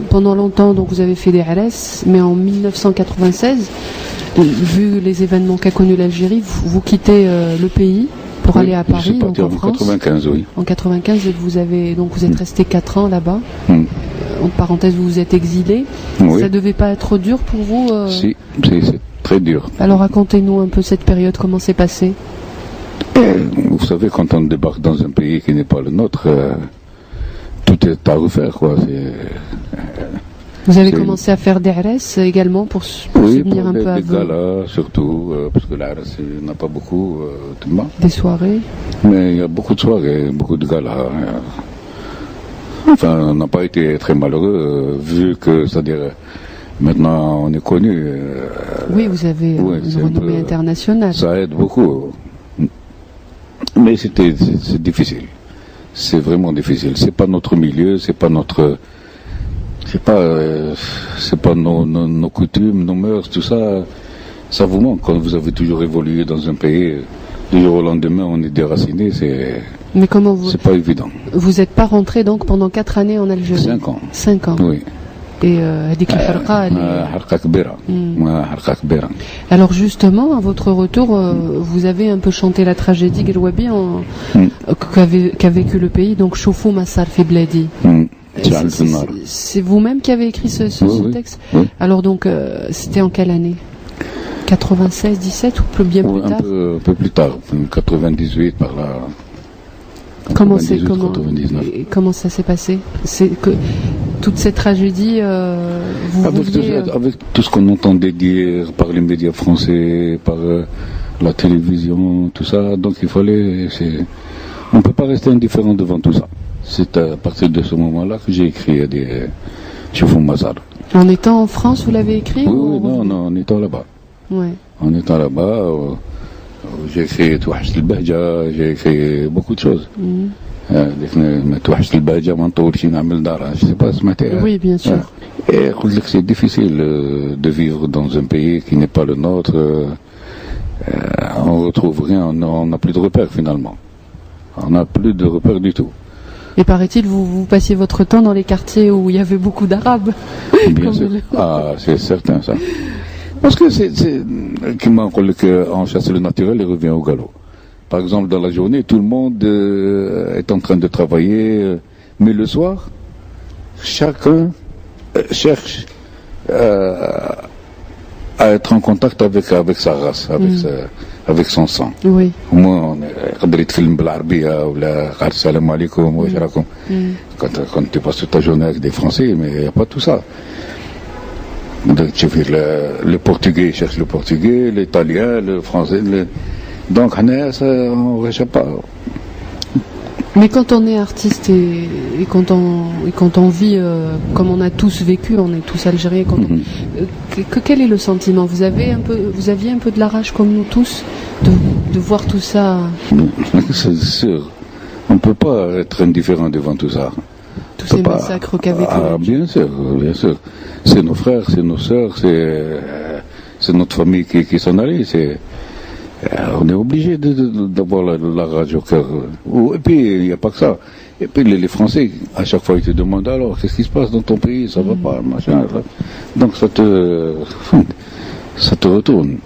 pendant longtemps, donc, vous avez fait des RS, mais en 1996, vu les événements qu'a connus l'Algérie, vous quittez le pays pour aller à Paris, donc en France. En 95, oui. En 95, et vous êtes resté 4 ans là-bas. En parenthèse, vous vous êtes exilé. Oui. Ça devait pas être dur pour vous? Si, c'est très dur. Alors racontez-nous un peu cette période, comment c'est passé? Vous savez, quand on débarque dans un pays qui n'est pas le nôtre, tout est à refaire, quoi. Vous avez commencé à faire des RS également pour subvenir un peu à vous? Des galas surtout, parce que l'RS n'a pas beaucoup tout le monde. Des soirées? Mais il y a beaucoup de soirées, beaucoup de galas. Enfin, on n'a pas été très malheureux, vu que, c'est-à-dire, maintenant on est connu. Oui, vous avez une renommée internationale. Ça aide beaucoup. Mais c'est difficile. C'est vraiment difficile. C'est pas notre milieu, c'est pas nos coutumes, nos mœurs, tout ça. Ça vous manque quand vous avez toujours évolué dans un pays. Du jour au lendemain, on est déraciné, Mais comment vous... C'est pas évident. Vous n'êtes pas rentré donc pendant 4 années en Algérie? 5 ans. 5 ans. Oui. Et هذيك الحرقة حرقة كبيرة. Alors justement, à votre retour, vous avez un peu chanté la tragédie Guelwabi qu'a vécu le pays, donc Choufou Massar fi Bladi. C'est vous-même qui avez écrit ce texte? Oui. Alors donc, c'était en quelle année? 96, 17 ou bien plus tard? Un peu plus tard, 98 par là. Comment ça s'est passé? C'est que toute cette tragédie, avec tout ce qu'on entendait dire par les médias français, par la télévision, tout ça, donc il fallait... On ne peut pas rester indifférent devant tout ça. C'est à partir de ce moment-là que j'ai écrit des Choufou Massar. En étant en France, vous l'avez écrit? Oui, non, en étant là-bas. Ouais. En étant là-bas, J'ai écrit توحشت البهجة, j'ai écrit beaucoup de choses. ما توحشت البهجة ما نطول شي نعمل دار, je sais pas سمعتها. Oui, bien sûr. Et قلت لك c'est difficile de vivre dans un pays qui n'est pas le nôtre. On retrouve rien, on n'a plus de repères finalement. On n'a plus de repères du tout. Et paraît-il, vous passiez votre temps dans les quartiers où il y avait beaucoup d'Arabes. Bien sûr. Ah, c'est certain ça. Parce que comme on dit qu'en chasse le naturel, il revient au galop. Par exemple, dans la journée, tout le monde est en train de travailler, mais le soir, chacun cherche à être en contact avec sa race, avec son sang. Oui. Moi, يقدر يتكلم بالعربية ولا قال السلام عليكم واش راكم. Quand tu passes toute ta journée avec des Français, mais il n'y a pas tout ça. Donc, tu vois, le portugais cherche le portugais, l'italien, le français. Donc, on ne réchappe pas. Mais quand on est artiste et quand on vit comme on a tous vécu, on est tous algériens. Quel est le sentiment? Vous aviez un peu de la rage comme nous tous de voir tout ça? C'est sûr. On ne peut pas être indifférent devant tout ça. Tous ces massacres qu'a vécu. Ah, bien sûr, bien sûr. C'est nos frères, c'est nos sœurs, c'est notre famille qui s'en allait. On est obligé d'avoir la rage au cœur. Et puis, il n'y a pas que ça. Et puis, les Français, à chaque fois, ils te demandent alors, qu'est-ce qui se passe dans ton pays? Ça va pas, machin. Donc, ça te retourne.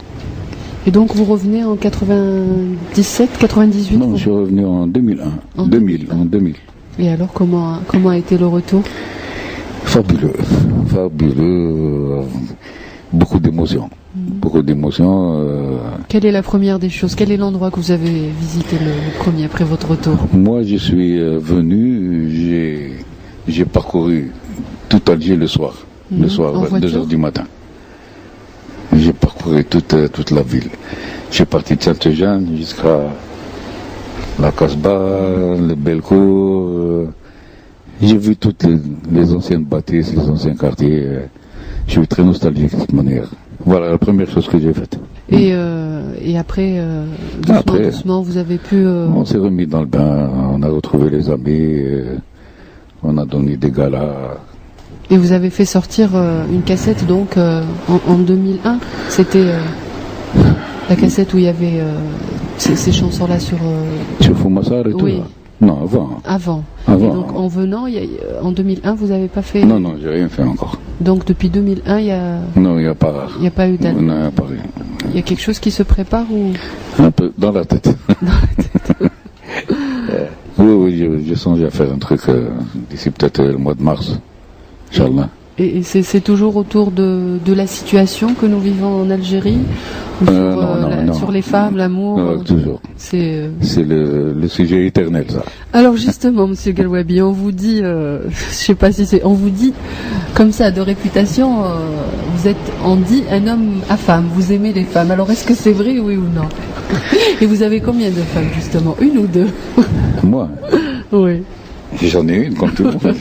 Et donc, vous revenez en 97, 98? Non, je suis revenu en 2001. En 2000. Et alors, comment a été le retour? Fabuleux. Beaucoup d'émotions. Beaucoup d'émotions. Quelle est la première des choses? Quel est l'endroit que vous avez visité le premier après votre retour? Moi, je suis venu, j'ai parcouru tout Alger le soir. Le soir, 2h du matin. J'ai parcouru toute la ville. J'ai parti de Saint-Eugène jusqu'à la Casbah, le Belcourt. J'ai vu toutes les anciennes bâtisses, les anciens quartiers. Je suis très nostalgique de cette manière. Voilà la première chose que j'ai faite. Et après, doucement, vous avez pu... On s'est remis dans le bain, on a retrouvé les amis, on a donné des galas. Et vous avez fait sortir une cassette donc en 2001. C'était la cassette où il y avait ces chansons-là sur... Sur Foumassar et tout. Oui. Là. Non, avant. Et donc en venant, en 2001, vous n'avez pas fait... Non, j'ai rien fait encore. Donc depuis 2001, il y a... Non, il n'y a pas... Il n'y a pas eu d'année. Non, il n'y a pas rien. Il y a quelque chose qui se prépare ou... Un peu, dans la tête. Oui, je songe à faire un truc d'ici peut-être le mois de mars. Inch'Allah. Et c'est toujours autour de la situation que nous vivons en Algérie ou sur les femmes, l'amour? Non, toujours. C'est le sujet éternel, ça. Alors justement, Monsieur Galwabi, on vous dit, je sais pas si on vous dit comme ça de réputation, on dit un homme à femme, vous aimez les femmes. Alors est-ce que c'est vrai, oui ou non? Et vous avez combien de femmes justement? Une ou deux? Moi? Oui. J'en ai une, comme tout le monde.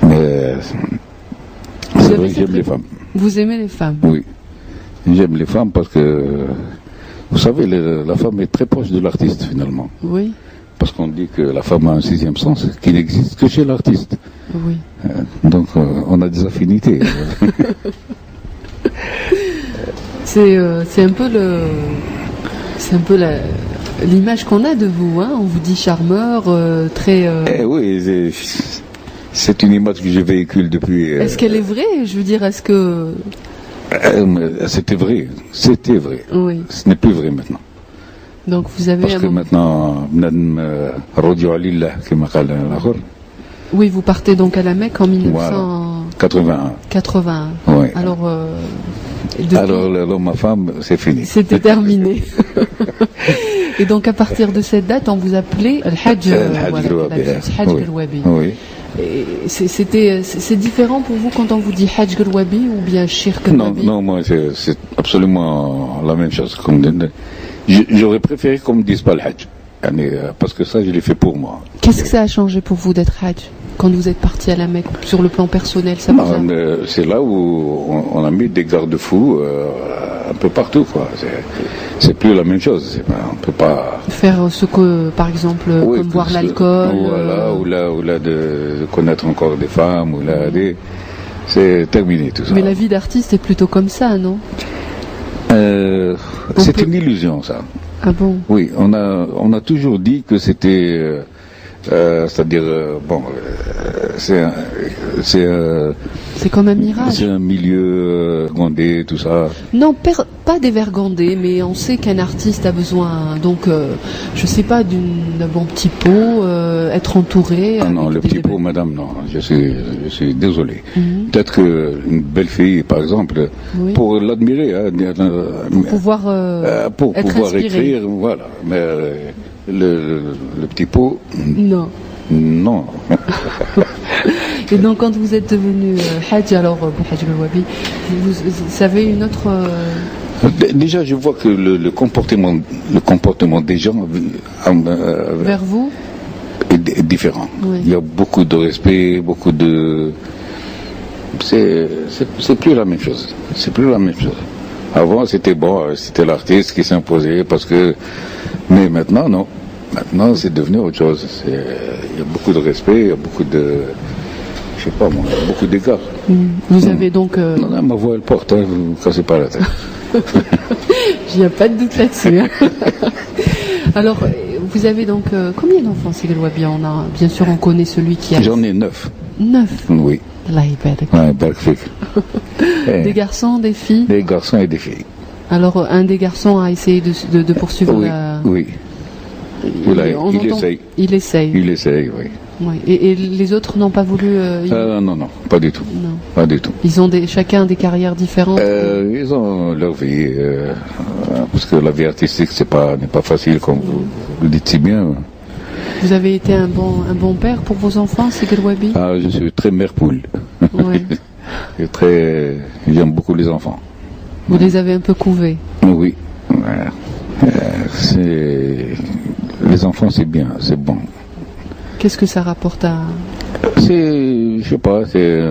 Mais c'est vrai que j'aime les femmes. Vous aimez les femmes? Oui. J'aime les femmes parce que, vous savez, la femme est très proche de l'artiste finalement. Oui. Parce qu'on dit que la femme a un sixième sens qui n'existe que chez l'artiste. Oui. Donc on a des affinités. C'est un peu l'image qu'on a de vous, hein. On vous dit charmeur, très... Oui, c'est une image que je véhicule depuis... Est-ce qu'elle est vraie? Je veux dire, est-ce que... C'était vrai. Oui. Ce n'est plus vrai maintenant. Donc vous avez... Parce que maintenant, oui, vous partez donc à la Mecque en 1981. 81. Oui. Alors... Alors, ma femme, c'est fini. C'était terminé. Et donc, à partir de cette date, on vous appelait Al-Hajj Galwabi. Oui. C'est différent pour vous quand on vous dit Hajj Galwabi ou bien Shir Galwabi? Non, moi, c'est absolument la même chose. J'aurais préféré qu'on me dise pas le Hajj. parce que ça, je l'ai fait pour moi. Qu'est-ce que ça a changé pour vous d'être Hajj quand vous êtes parti à la Mecque, sur le plan personnel? Ça vous a... C'est là où on a mis des garde-fous un peu partout, quoi. C'est plus la même chose. On peut pas faire ce que, par exemple, comme boire l'alcool. Voilà, ou là de connaître encore des femmes, ou là c'est terminé tout ça. Mais la vie d'artiste est plutôt comme ça, non? C'est une illusion, ça. Ah bon? Oui, on a toujours dit que c'était, c'est-à-dire, c'est comme un mirage. C'est un milieu vergondé, tout ça. Non, pas dévergondé, mais on sait qu'un artiste a besoin, donc, je sais pas, d'un bon petit pot, être entouré. Ah non, le petit pot, madame, non, je suis désolé. Peut-être qu'une belle fille, par exemple, oui, pour l'admirer, pour pouvoir, pour pouvoir écrire, voilà. Mais le petit pot, non. Non. Et donc, quand vous êtes devenu Hajj, alors, Hajj al-Wabi, vous avez une autre... Déjà, je vois que le comportement des gens vers vous est différent. Oui. Il y a beaucoup de respect, beaucoup de... C'est plus la même chose. C'est plus la même chose. Avant, c'était bon, c'était l'artiste qui s'imposait parce que... Mais maintenant, non. Maintenant, c'est devenu autre chose. Il y a beaucoup de respect, il y a beaucoup de... Je sais pas moi, beaucoup d'égards. Vous avez donc... Non, ma voix, elle porte, hein, vous ne cassez pas la tête. Il n'y a pas de doute là-dessus. Hein. Alors, vous avez donc... combien d'enfants, Seyyed El Wabi? Bien sûr, on connaît celui qui a... J'en ai 9. 9? Oui. Allah barak fik. Des garçons, des filles? Des garçons et des filles. Alors, un des garçons a essayé de poursuivre oui, la... Oui. Il essaye. Il essaye. Il essaye, oui. Oui. Et les autres n'ont pas voulu... Non, pas du tout. Non. Pas du tout. Ils ont chacun des carrières différentes. Ils ont leur vie, parce que la vie artistique, n'est pas facile, comme vous le dites si bien. Vous avez été un bon père pour vos enfants, Seyyed El Wabi? Ah, je suis très mère-poule. Oui. J'aime beaucoup les enfants. Vous les avez un peu couvés? Oui. Les enfants, c'est bien, c'est bon. Qu'est-ce que ça rapporte à... Je sais pas, c'est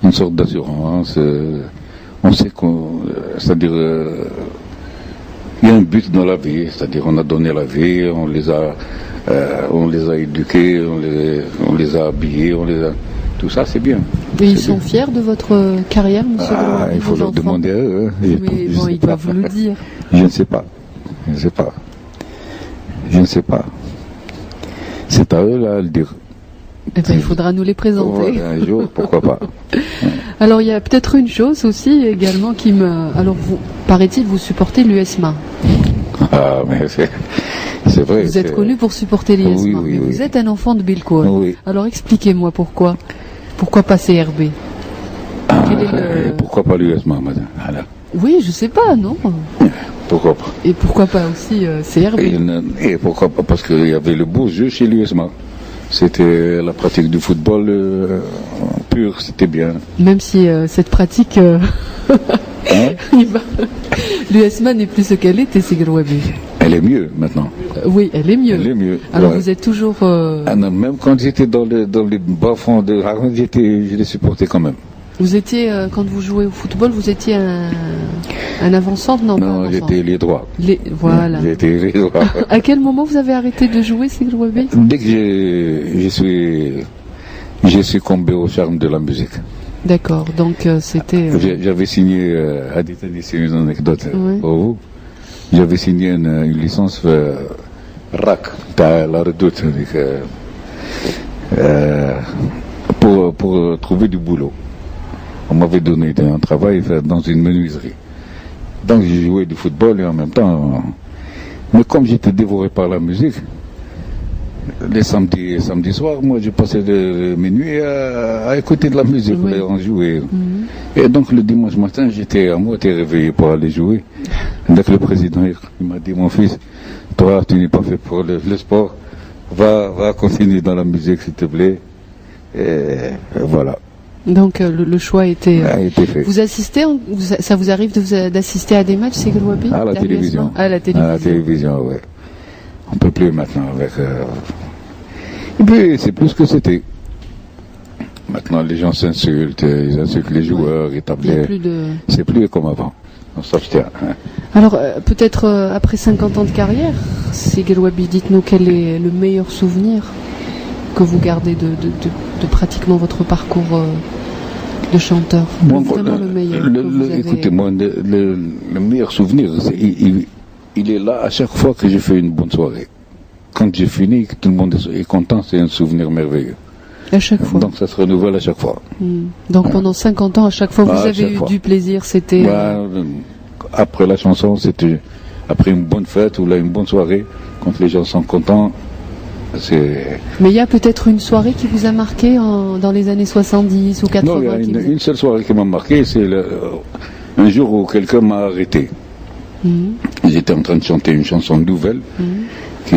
une sorte d'assurance. On sait c'est-à-dire, il y a un but dans la vie, c'est-à-dire on a donné la vie, on les a éduqués, on les a habillés, tout ça, c'est bien. Et ils sont fiers de votre carrière, monsieur? Il faut leur demander à eux. Mais bon, ils doivent vous le dire. Je ne sais pas. C'est à eux là à le dire. Eh bien, il faudra nous les présenter. Ouais, un jour, pourquoi pas. Alors, il y a peut-être une chose aussi également qui me... Alors, vous, paraît-il, vous supportez l'USMA. Ah, mais c'est vrai. Vous êtes connu pour supporter l'USMA, mais vous êtes un enfant de Bilkoul. Oui. Alors, expliquez-moi pourquoi. Pourquoi pas CRB? Pourquoi pas l'USMA, madame? Voilà. Oui, je sais pas, non? Pourquoi pas? Et pourquoi pas aussi CRB? Et pourquoi pas? Parce qu'il y avait le beau jeu chez l'USMA. C'était la pratique du football pur, c'était bien. Même si cette pratique... L'USMA n'est plus ce qu'elle était, Seyyed El Wabi. Elle est mieux maintenant. Oui, elle est mieux. Elle est mieux. Alors vous êtes toujours... non, même quand j'étais dans les bas-fonds de Haran, je les supportais quand même. Vous étiez, quand vous jouez au football, vous étiez un avant-centre? Non, j'étais les droits. Voilà. J'étais les droits. À quel moment vous avez arrêté de jouer, Seyyed El Wabi? Dès que j'ai succombé au charme de la musique. D'accord, donc c'était... J'avais signé, à détailler, c'est une anecdote pour vous. J'avais signé une licence RAC, la redoute, pour trouver du boulot. On m'avait donné un travail dans une menuiserie. Donc j'ai joué du football et en même temps... Mais comme j'étais dévoré par la musique, les samedis soirs, moi je passais mes nuits à écouter de la musique, en jouer. Et donc le dimanche matin, j'étais à moitié réveillé pour aller jouer. Donc le président il m'a dit, mon fils, toi tu n'es pas fait pour le sport, va continuer dans la musique s'il te plaît. Et voilà. Donc le choix a été fait. Vous assistez, ça vous arrive d'assister à des matchs, Seyyed El Wabi? À la télévision. À la télévision. À la télévision, oui. On peut plus maintenant avec. Et puis c'est plus ce que c'était. Maintenant les gens s'insultent, ils insultent les joueurs, ils tapent les. C'est plus comme avant. On s'abstient. Alors peut-être après 50 ans de carrière, Sigal Wabi, dites-nous quel est le meilleur souvenir que vous gardez de pratiquement votre parcours de chanteur. Bon, vraiment le meilleur. Écoutez, moi, le meilleur souvenir, il est là à chaque fois que j'ai fait une bonne soirée. Quand j'ai fini, que tout le monde est content, c'est un souvenir merveilleux. À chaque fois. Donc ça se renouvelle à chaque fois. Donc pendant 50 ans, à chaque fois, vous avez eu du plaisir, c'était... Après la chanson, c'était après une bonne fête ou là une bonne soirée, quand les gens sont contents, c'est... Mais il y a peut-être une soirée qui vous a marqué dans les années 70 ou 80? Non, il y a une seule soirée qui m'a marqué, c'est un jour où quelqu'un m'a arrêté. J'étais en train de chanter une chanson nouvelle qui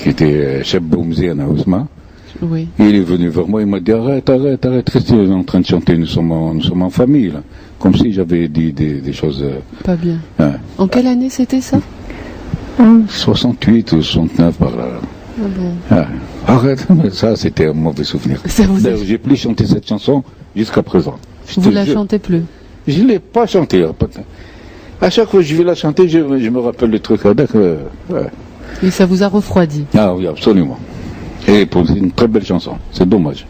était Cheb Boumzi à Ousma. Oui. Et il est venu vers moi, il m'a dit arrête, qu'est-ce que tu es en train de chanter, nous sommes en famille, là. Comme si j'avais dit des choses... Pas bien. En quelle année c'était ça? 68 ou 69 par là. Ah bon. Arrête, ça c'était un mauvais souvenir. D'ailleurs, j'ai plus chanté cette chanson jusqu'à présent. Vous la chantez plus? Je ne l'ai pas chantée. À chaque fois que je vais la chanter, je me rappelle le truc. Et ça vous a refroidi? Ah oui, absolument. Et c'est une très belle chanson, c'est dommage.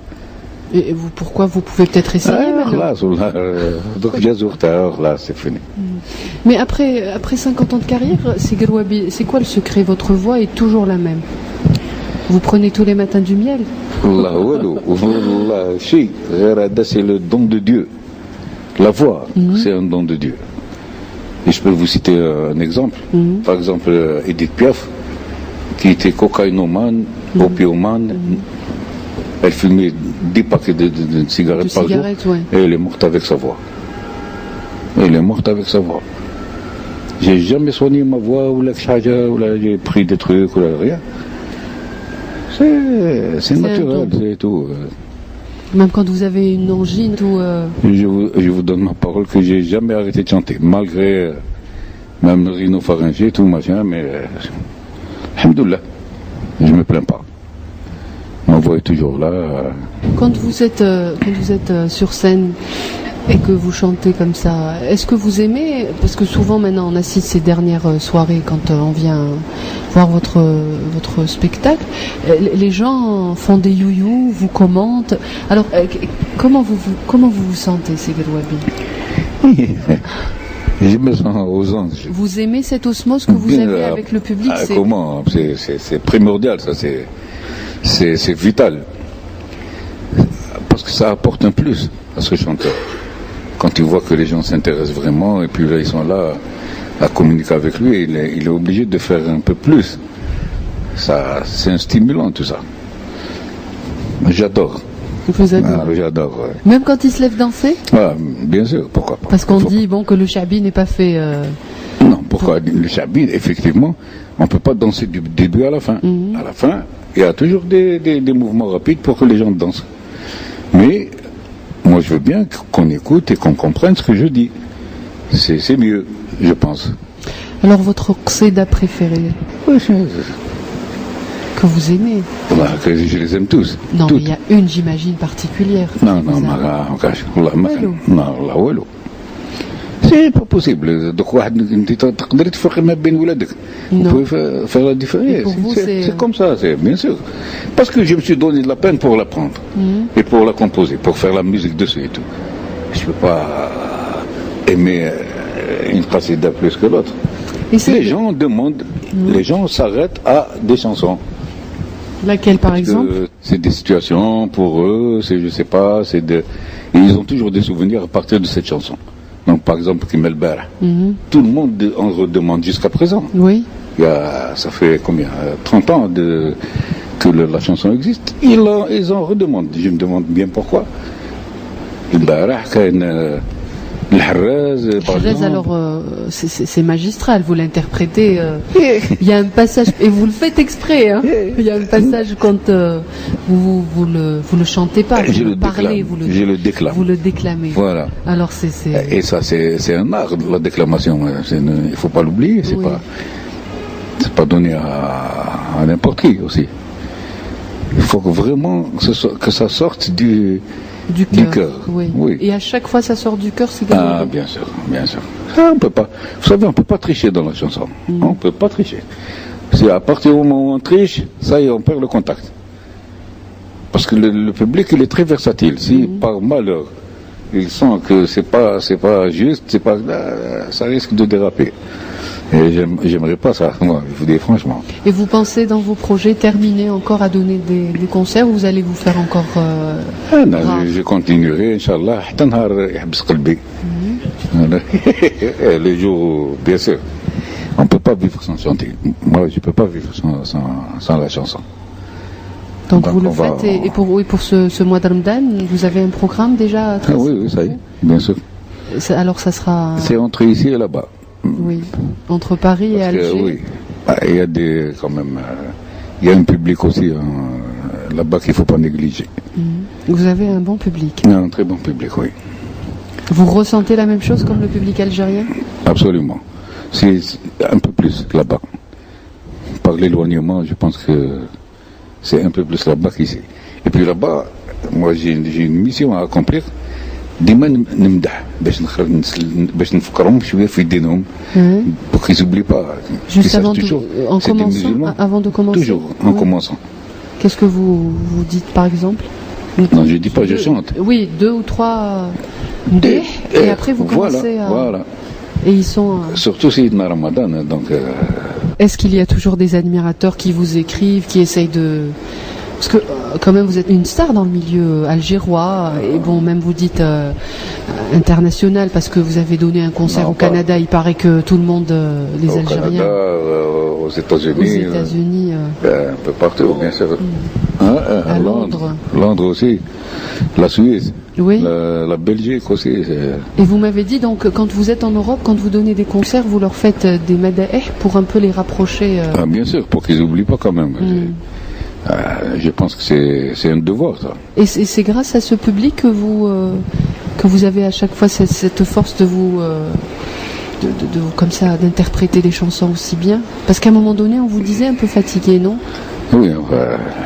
Et pourquoi vous pouvez peut-être essayer maintenant? Donc là, c'est fini. Mais après 50 ans de carrière, Sigal Wabi, c'est quoi le secret? Votre voix est toujours la même. Vous prenez tous les matins du miel? C'est le don de Dieu. La voix, c'est un don de Dieu. Et je peux vous citer un exemple. Par exemple, Edith Piaf, qui était cocaïnomane, opiomane. Elle fumait 10 paquets de cigarettes par jour. Ouais. Et elle est morte avec sa voix. J'ai jamais soigné ma voix, ou j'ai pris des trucs, ou rien. C'est naturel, c'est tout. Même quand vous avez une angine, tout. Je vous donne ma parole que j'ai jamais arrêté de chanter, malgré même le rhinopharyngite, tout machin, mais alhamdoulilah, je me plains pas. Ma voix est toujours là. Quand vous êtes sur scène et que vous chantez comme ça, est-ce que vous aimez, parce que souvent maintenant on assiste ces dernières soirées quand on vient voir votre spectacle, les gens font des you-you, vous commentent. Alors comment vous sentez, Sigal Wabi? Je me sens aux anges. Vous aimez cette osmose que vous avez avec le public? Comment? C'est primordial, ça, c'est vital. Parce que ça apporte un plus à ce chanteur. Quand tu vois que les gens s'intéressent vraiment, et puis là, ils sont là à communiquer avec lui, il est obligé de faire un peu plus. Ça, c'est un stimulant, tout ça. J'adore. Vous adorez? J'adore, ouais. Même quand il se lève danser? Bien sûr, pourquoi pas. Parce qu'on dit que le chabi n'est pas fait... Non, pourquoi? Le chabi, effectivement, on ne peut pas danser du début à la fin. À la fin, il y a toujours des mouvements rapides pour que les gens dansent. Mais moi, je veux bien qu'on écoute et qu'on comprenne ce que je dis. C'est mieux, je pense. Alors, votre qsida préférée? Oui, que vous aimez? Que je les aime tous. Non, mais il y a une, j'imagine, particulière. Non, c'est pas possible. Donc, vous pouvez faire la différence. C'est comme ça, bien sûr. Parce que je me suis donné de la peine pour l'apprendre et pour la composer, pour faire la musique dessus et tout. Je ne peux pas aimer une qasida plus que l'autre. Les gens demandent, les gens s'arrêtent à des chansons. Laquelle, par exemple? C'est des situations pour eux, je sais pas, ils ont toujours des souvenirs à partir de cette chanson. Donc, par exemple, Kimel Bar. Tout le monde en redemande jusqu'à présent. Oui. Ça fait combien? 30 ans que la chanson existe. Ils en redemandent. Je me demande bien pourquoi. Alors, c'est magistral, vous l'interprétez. Il y a un passage, et vous le faites exprès, hein. Il y a un passage quand vous le chantez pas, vous le parlez, je le déclame. Vous le déclamez. Voilà. Alors Et ça, c'est un art, la déclamation. Il ne faut pas l'oublier. C'est pas. C'est pas donné à n'importe qui aussi. Il faut que vraiment que ça sorte du cœur. Oui. Oui. Et à chaque fois ça sort du cœur, c'est gagné. Ah, bien sûr, bien sûr. Ça, on peut pas. Vous savez, on peut pas tricher dans la chanson. On peut pas tricher. C'est à partir du moment où on triche, ça y est, on perd le contact. Parce que le public, il est très versatile. Si par malheur, il sent que c'est pas juste, ça risque de déraper. Et j'aimerais pas ça, moi, je vous dis franchement. Et vous pensez dans vos projets terminer encore à donner des concerts, ou vous allez vous faire encore je continuerai, Inch'Allah, حتى نهار يحبس قلبي. Les jours, bien sûr. On ne peut pas vivre sans chanter. Moi, je ne peux pas vivre sans la chanson. Donc vous le faites, et pour ce mois de Ramadan, vous avez un programme déjà oui, ça y est, bien sûr. Alors ça sera... C'est entre ici et là-bas. Oui, entre Paris et Alger. Oui, il y a quand même, il y a un public aussi là-bas qu'il ne faut pas négliger. Vous avez un bon public. Un très bon public, oui. Vous ressentez la même chose comme le public algérien? Absolument. C'est un peu plus là-bas. Par l'éloignement, je pense que c'est un peu plus là-bas qu'ici. Et puis là-bas, moi j'ai une mission à accomplir. ديما نمدح باش نفكرهم شويه في دينهم pour qu'ils n'oublient pas. Juste avant de commencer. Toujours en commençant. Qu'est-ce que vous dites par exemple? Non, je dis pas, je chante. Oui, 2 ou 3 et après vous commencez à... Voilà. Et ils sont... Surtout Sayyidina Ramadan, donc... Est-ce qu'il y a toujours des admirateurs qui vous écrivent, qui essayent de... Parce que quand même vous êtes une star dans le milieu algérois, et bon, même vous dites international, parce que vous avez donné un concert au Canada, il paraît que tout le monde, les Algériens... Au Canada, aux États-Unis, un peu partout, bien sûr. À Londres. Londres aussi, la Suisse, oui. La Belgique aussi. Et vous m'avez dit donc, quand vous êtes en Europe, quand vous donnez des concerts, vous leur faites des mada'eh pour un peu les rapprocher. Ah, bien sûr, pour qu'ils n'oublient pas quand même. Je pense que c'est un devoir, ça. Et c'est grâce à ce public que vous avez à chaque fois cette force de vous... comme ça, d'interpréter des chansons aussi bien. Parce qu'à un moment donné, on vous disait un peu fatigué, non? Oui,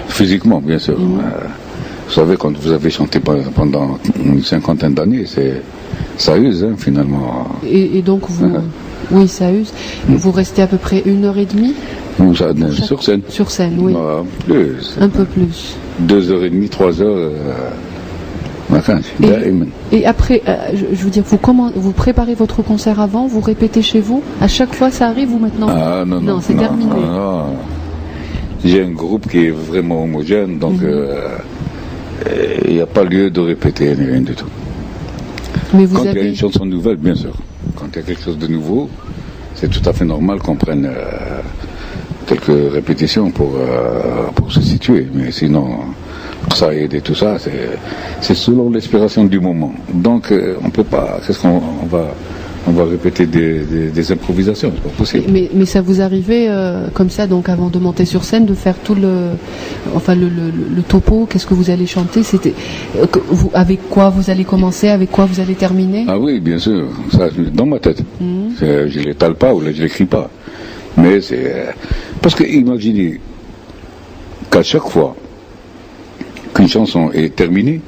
physiquement, bien sûr. Vous savez, quand vous avez chanté pendant une 50aine d'années, ça use, finalement. Et donc, oui, ça use. Vous restez à peu près 1h30 sur scène. Sur scène, oui. Plus. Un peu plus. 2h30, 3h. Et après, je veux dire, vous préparez votre concert avant, vous répétez chez vous. À chaque fois, ça arrive ou maintenant? Ah non, c'est terminé. Non. J'ai un groupe qui est vraiment homogène, donc il n'y a pas lieu de répéter rien du tout. Mais quand il y a une chanson nouvelle, bien sûr. Quand il y a quelque chose de nouveau, c'est tout à fait normal qu'on prenne quelques répétitions pour se situer. Mais sinon, ça aide et tout ça, c'est selon l'inspiration du moment. Donc, on peut pas. Qu'est-ce qu'on va répéter des improvisations, c'est pas possible. Mais ça vous arrivait comme ça, donc avant de monter sur scène, de faire tout le topo, qu'est-ce que vous allez chanter? C'était avec quoi vous allez commencer, avec quoi vous allez terminer? Ah oui, bien sûr, ça dans ma tête. Je l'étale pas ou là je l'écris pas. Mais c'est parce que imaginez qu'à chaque fois qu'une chanson est terminée,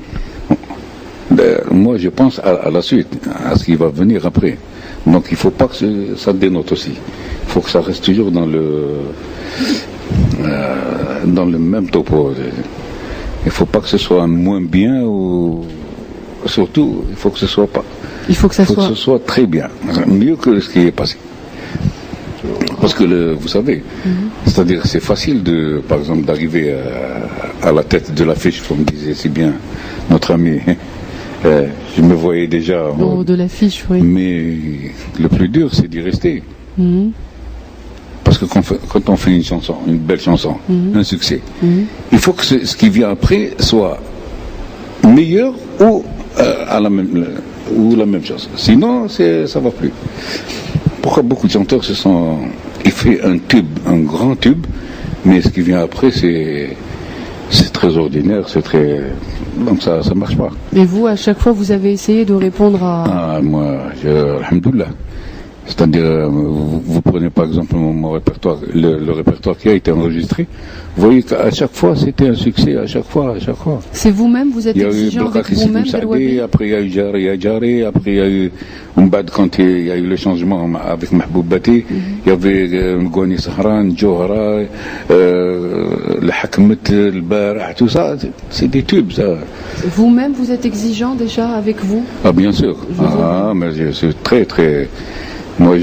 moi je pense à la suite, à ce qui va venir après. Donc il ne faut pas que ça dénote aussi. Il faut que ça reste toujours dans le même topo. Il ne faut pas que ce soit moins bien ou surtout il faut que ce soit pas. Il faut que ce soit très bien, mieux que ce qui est passé. Parce que vous savez, c'est-à-dire c'est facile par exemple d'arriver à la tête de l'affiche, comme disait si bien notre ami. Je me voyais déjà en haut de l'affiche, oui. Mais le plus dur, c'est d'y rester. Parce que quand on fait une chanson, une belle chanson, un succès, il faut que ce qui vient après soit meilleur ou la même chose. Sinon, ça va plus. Pourquoi beaucoup de chanteurs ils font un tube, un grand tube, mais ce qui vient après, c'est très ordinaire, donc ça marche pas. Et vous, à chaque fois, vous avez essayé de répondre à... Ah, moi, alhamdoulilah, C'est-à-dire, vous prenez par exemple mon répertoire, le répertoire qui a été enregistré, vous voyez qu'à chaque fois c'était un succès, à chaque fois. C'est vous-même, vous êtes exigeant avec vous-même, Saadi, après il y a eu Jari, après il y a eu Mbad quand il y a eu le changement avec Mahboub Bati, il y avait Mgouani Sahran, Johara, le Hakmet, le Barah, tout ça, c'est des tubes ça. Vous-même, vous êtes exigeant déjà avec vous? Ah bien sûr, mais je suis très très... Moi,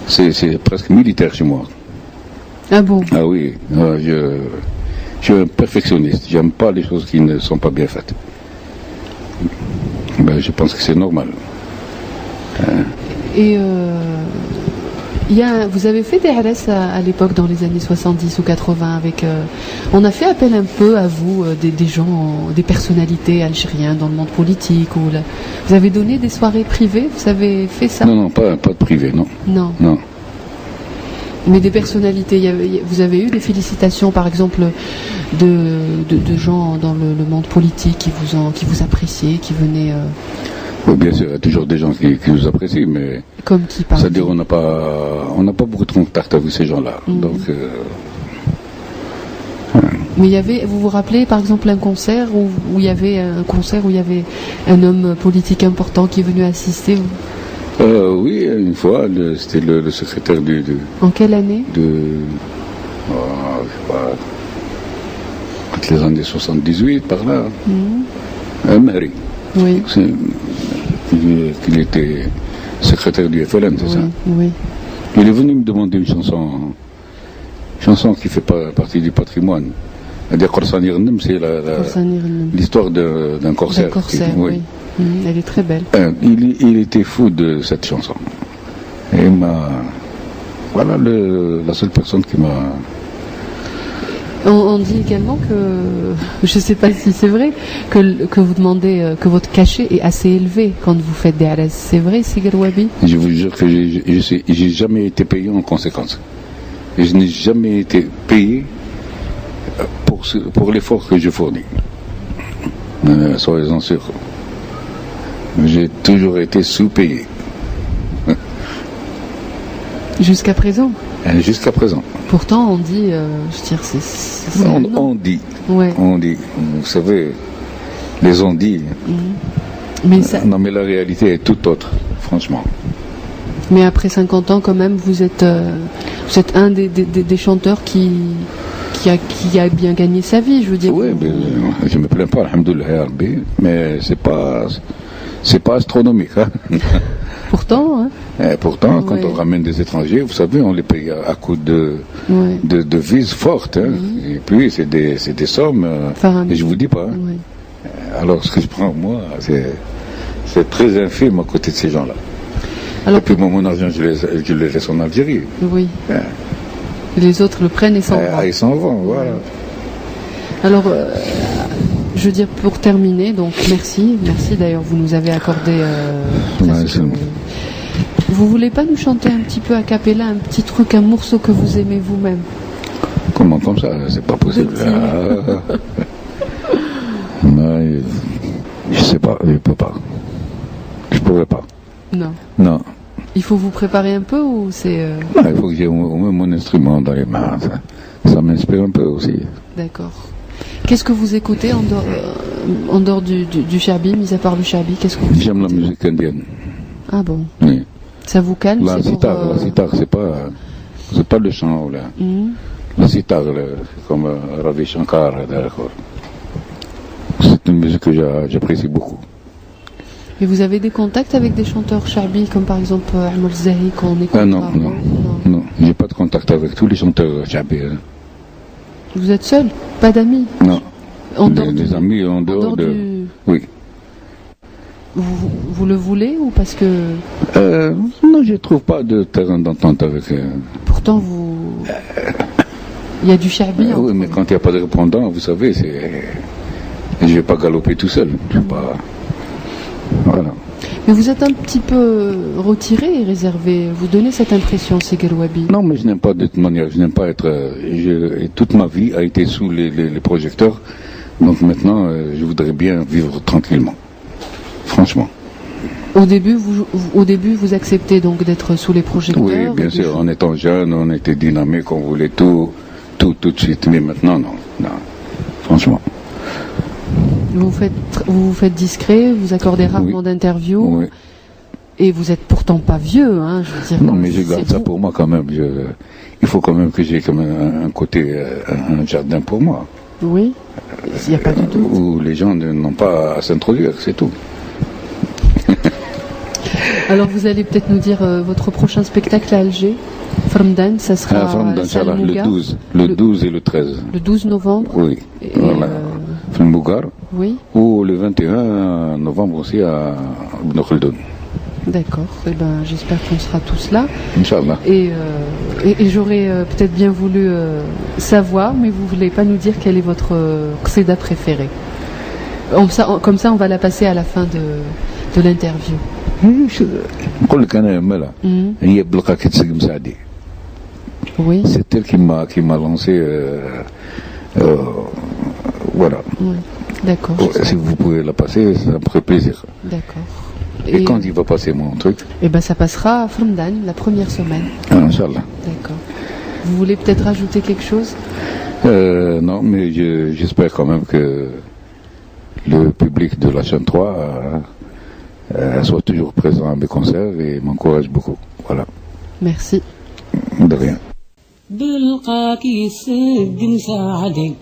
c'est presque militaire chez moi. Ah bon? Ah oui, je suis un perfectionniste. J'aime pas les choses qui ne sont pas bien faites. Ben, je pense que c'est normal. Et vous avez fait des RS à l'époque, dans les années 70 ou 80, avec... on a fait appel un peu à vous, des gens, des personnalités algériennes dans le monde politique. Vous avez donné des soirées privées? Vous avez fait ça? Non, pas de privé, non. Non. Mais des personnalités, vous avez eu des félicitations, par exemple, de gens dans le monde politique qui vous appréciaient, qui venaient... Oui, bien sûr, il y a toujours des gens qui nous apprécient, mais... Comme qui, par exemple? C'est-à-dire, on n'a pas beaucoup de contact avec ces gens-là. Donc... Mais vous vous rappelez, par exemple, un concert où il y avait un homme politique important qui est venu assister? Oui, une fois, c'était le secrétaire En quelle année? je sais pas... Entre les années 78, par là. Mehri. Oui. Il était secrétaire du FLN, c'est ça? Oui. Il est venu me demander une chanson qui fait partie du patrimoine. C'est l'histoire d'un corsaire. D'un corsaire, oui. Elle est très belle. Il était fou de cette chanson. Et voilà la seule personne qui m'a... On dit également que, je ne sais pas si c'est vrai, que vous demandez que votre cachet est assez élevé quand vous faites des RS. C'est vrai, Sigar Wabi? Je vous jure que j'ai jamais été payé en conséquence. Je n'ai jamais été payé pour l'effort que je fournis. Soyez-en sûrs. J'ai toujours été sous-payé. Jusqu'à présent? Jusqu'à présent. Pourtant, on dit, on dit. Ouais. On dit. Vous savez, les on dit. Mais non, mais la réalité est tout autre, franchement. Mais après 50 ans, quand même, vous êtes un des chanteurs qui a bien gagné sa vie, je veux dire. Oui, mais je me plains pas, alhamdoulilah, mais c'est pas astronomique. Hein. Pourtant, hein. Pourtant, quand on ramène des étrangers, vous savez, on les paye à coup de devises fortes. Hein. Et puis, c'est des sommes, et je vous dis pas. Hein. Alors, ce que je prends, moi, c'est très infime à côté de ces gens-là. Alors, et puis, mon argent, je le laisse en Algérie. Oui. Les autres le prennent et s'en vont. Ils s'en vont, voilà. Alors, je veux dire, pour terminer, donc merci d'ailleurs, vous nous avez accordé vous voulez pas nous chanter un petit peu a cappella, un petit truc, un morceau que vous aimez vous-même? Comment comme ça? C'est pas possible. Non, je sais pas, je peux pas. Je pourrais pas. Non. Il faut vous préparer un peu ou c'est... Non, il faut que j'ai au moins mon instrument dans les mains. Ça m'inspire un peu aussi. D'accord. Qu'est-ce que vous écoutez en dehors du charbi, mis à part le charbi? Qu'est-ce que vous J'aime la musique indienne. Ah bon? Oui. Ça vous calme? La sitar, c'est pas le chant là. La sitar, c'est comme Ravi Shankar, d'accord. C'est une musique que j'apprécie beaucoup. Et vous avez des contacts avec des chanteurs charbi, comme par exemple Ahmed Zahi, qu'on écoute? Non, j'ai pas de contact avec tous les chanteurs charbi. Hein. Vous êtes seul? Pas d'amis? Non. Des amis en dehors de... Oui. Vous le voulez ou parce que... Non, je ne trouve pas de terrain d'entente avec... Pourtant, il y a du charbi. Oui, mais quand il n'y a pas de répondant, vous savez, je ne vais pas galoper tout seul. Je vais pas... Voilà. Mais vous êtes un petit peu retiré et réservé. Vous donnez cette impression, Sigar Wabi. Non, mais je n'aime pas de toute manière. Je n'aime pas être... toute ma vie a été sous les projecteurs. Donc maintenant, je voudrais bien vivre tranquillement. Franchement. Au début, vous acceptez donc d'être sous les projecteurs? Oui, bien sûr. En étant jeune, on était dynamique, on voulait tout de suite. Mais maintenant, non. Franchement. Vous vous faites discret, vous accordez rarement d'interviews. Oui. Et vous êtes pourtant pas vieux, hein, je veux dire. Non, mais je garde ça pour moi quand même. Il faut quand même que j'ai comme un côté, un jardin pour moi. Oui, il n'y a pas de doute. Où les gens n'ont pas à s'introduire, c'est tout. Alors vous allez peut-être nous dire votre prochain spectacle à Alger, Fromdan, ça sera le 12 et le 13. Le 12 novembre. Oui. Voilà. Mougar. Oui. Ou le 21 novembre aussi à Ibn Khaldoun. D'accord. Eh ben, j'espère qu'on sera tous là. Inch'Allah. Et j'aurais peut-être bien voulu savoir, mais vous voulez pas nous dire quel est votre qsida préféré. Comme ça, on va la passer à la fin de l'interview. Oui. C'est elle qui m'a lancé. Voilà. Oui. D'accord. Si vous pouvez la passer, ça me ferait plaisir. D'accord. Et quand il va passer mon truc? Eh ben, ça passera à Fromdan la première semaine. Ah, Inch'Allah. D'accord. Vous voulez peut-être rajouter quelque chose? Non, mais j'espère quand même que le public de la chaîne 3 soit toujours présent à mes concerts et m'encourage beaucoup. Voilà. Merci. De rien. بلقاك يسد مساعدك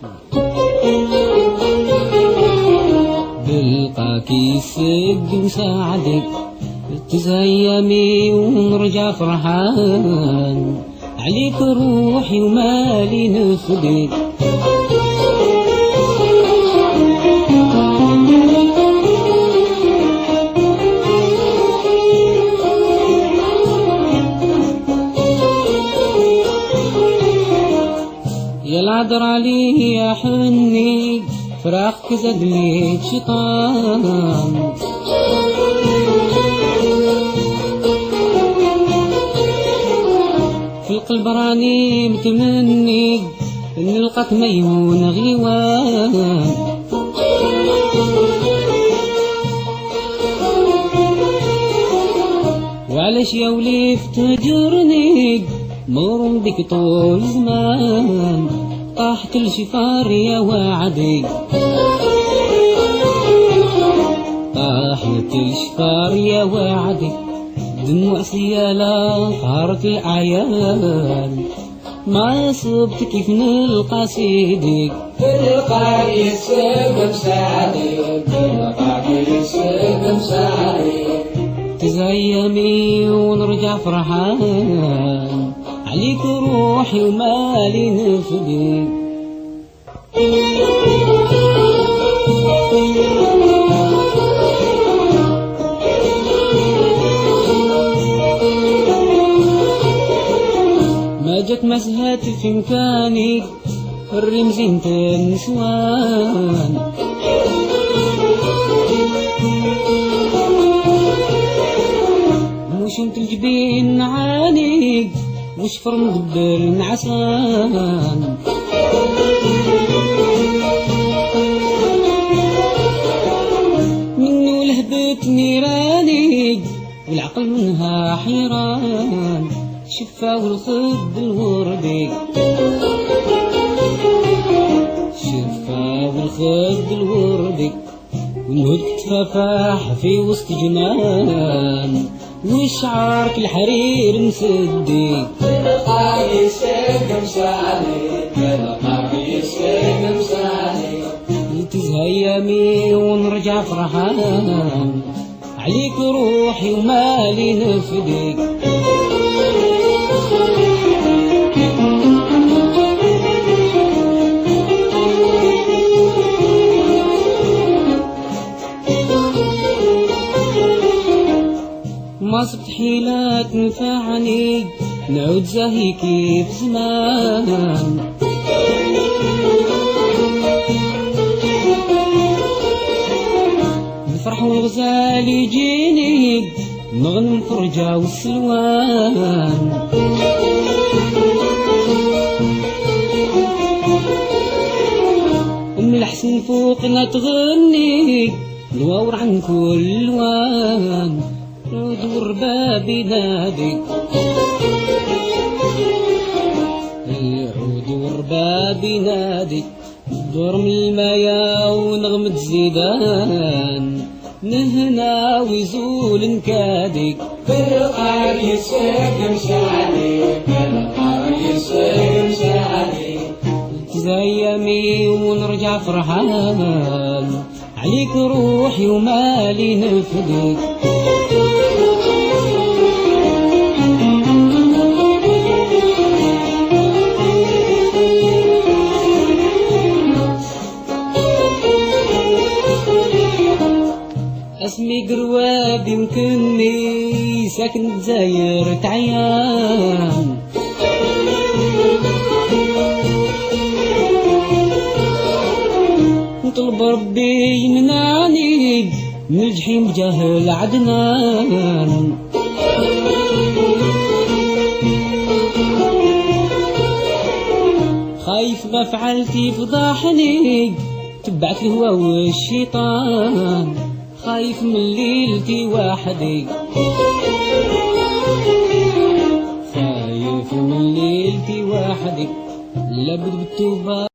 بلقاك يسد مساعدك تزيمي ونرجع فرحان عليك روحي ومالي نفدك يا العذر عليه يا حني فراقك زاد لي شيطان في القلب راني متمني نلقاك ميمون غيوان وعلاش يا وليف تهجرني مغروم بك طول زمان طاح كل شي فار يا وعدي طاح كل شي فار يا وعدي دموع سيالة طهرت الأعيان ما صبت كيف نلقى سيدي تلقى يسلم مساعدي تلقى يسلم مساعدي تزيمي ونرجع فرحان عليك روحي ومالي نفدي ما جت مسهات في مكاني الرمزين النسوان مش انت الجبين عانيق وش فرم دبر نعسان منو لهبت نيراني والعقل منها حيران شفا والخد الوردي شفا والخد الوردي والهد كتفافاح في وسط جنان وشعارك الحرير مسدي تلقى يسلم مساعدي تلقى يسلم مساعدي تزهيمي ونرجع فرحان عليك روحي ومالي نفديك ما صبت حيلة تنفعني نعود زاهي كيف زمان الفرح والغزال يجيني نغنم فرجة والسلوان أم الحسن فوقنا تغني الواور عن كل وان دور بابي نادي العود وربابي نادي دور من المايا ونغمة زيدان نهنا ويزول نكادي بالقار يسوق مشعلي بالقار يسوق مشعلي تزيمي ونرجع فرحان عليك روحي ومالي نفديك اسمي قرواب يمكنني ساكن دزاير تعيان نطلب ربي يمنعني من الجحيم بجاه عدنان خايف ما فعلتي فضحني تبعت الهوى والشيطان خايف من ليلتي وحدي خايف من ليلتي وحدي لابد بالتوبة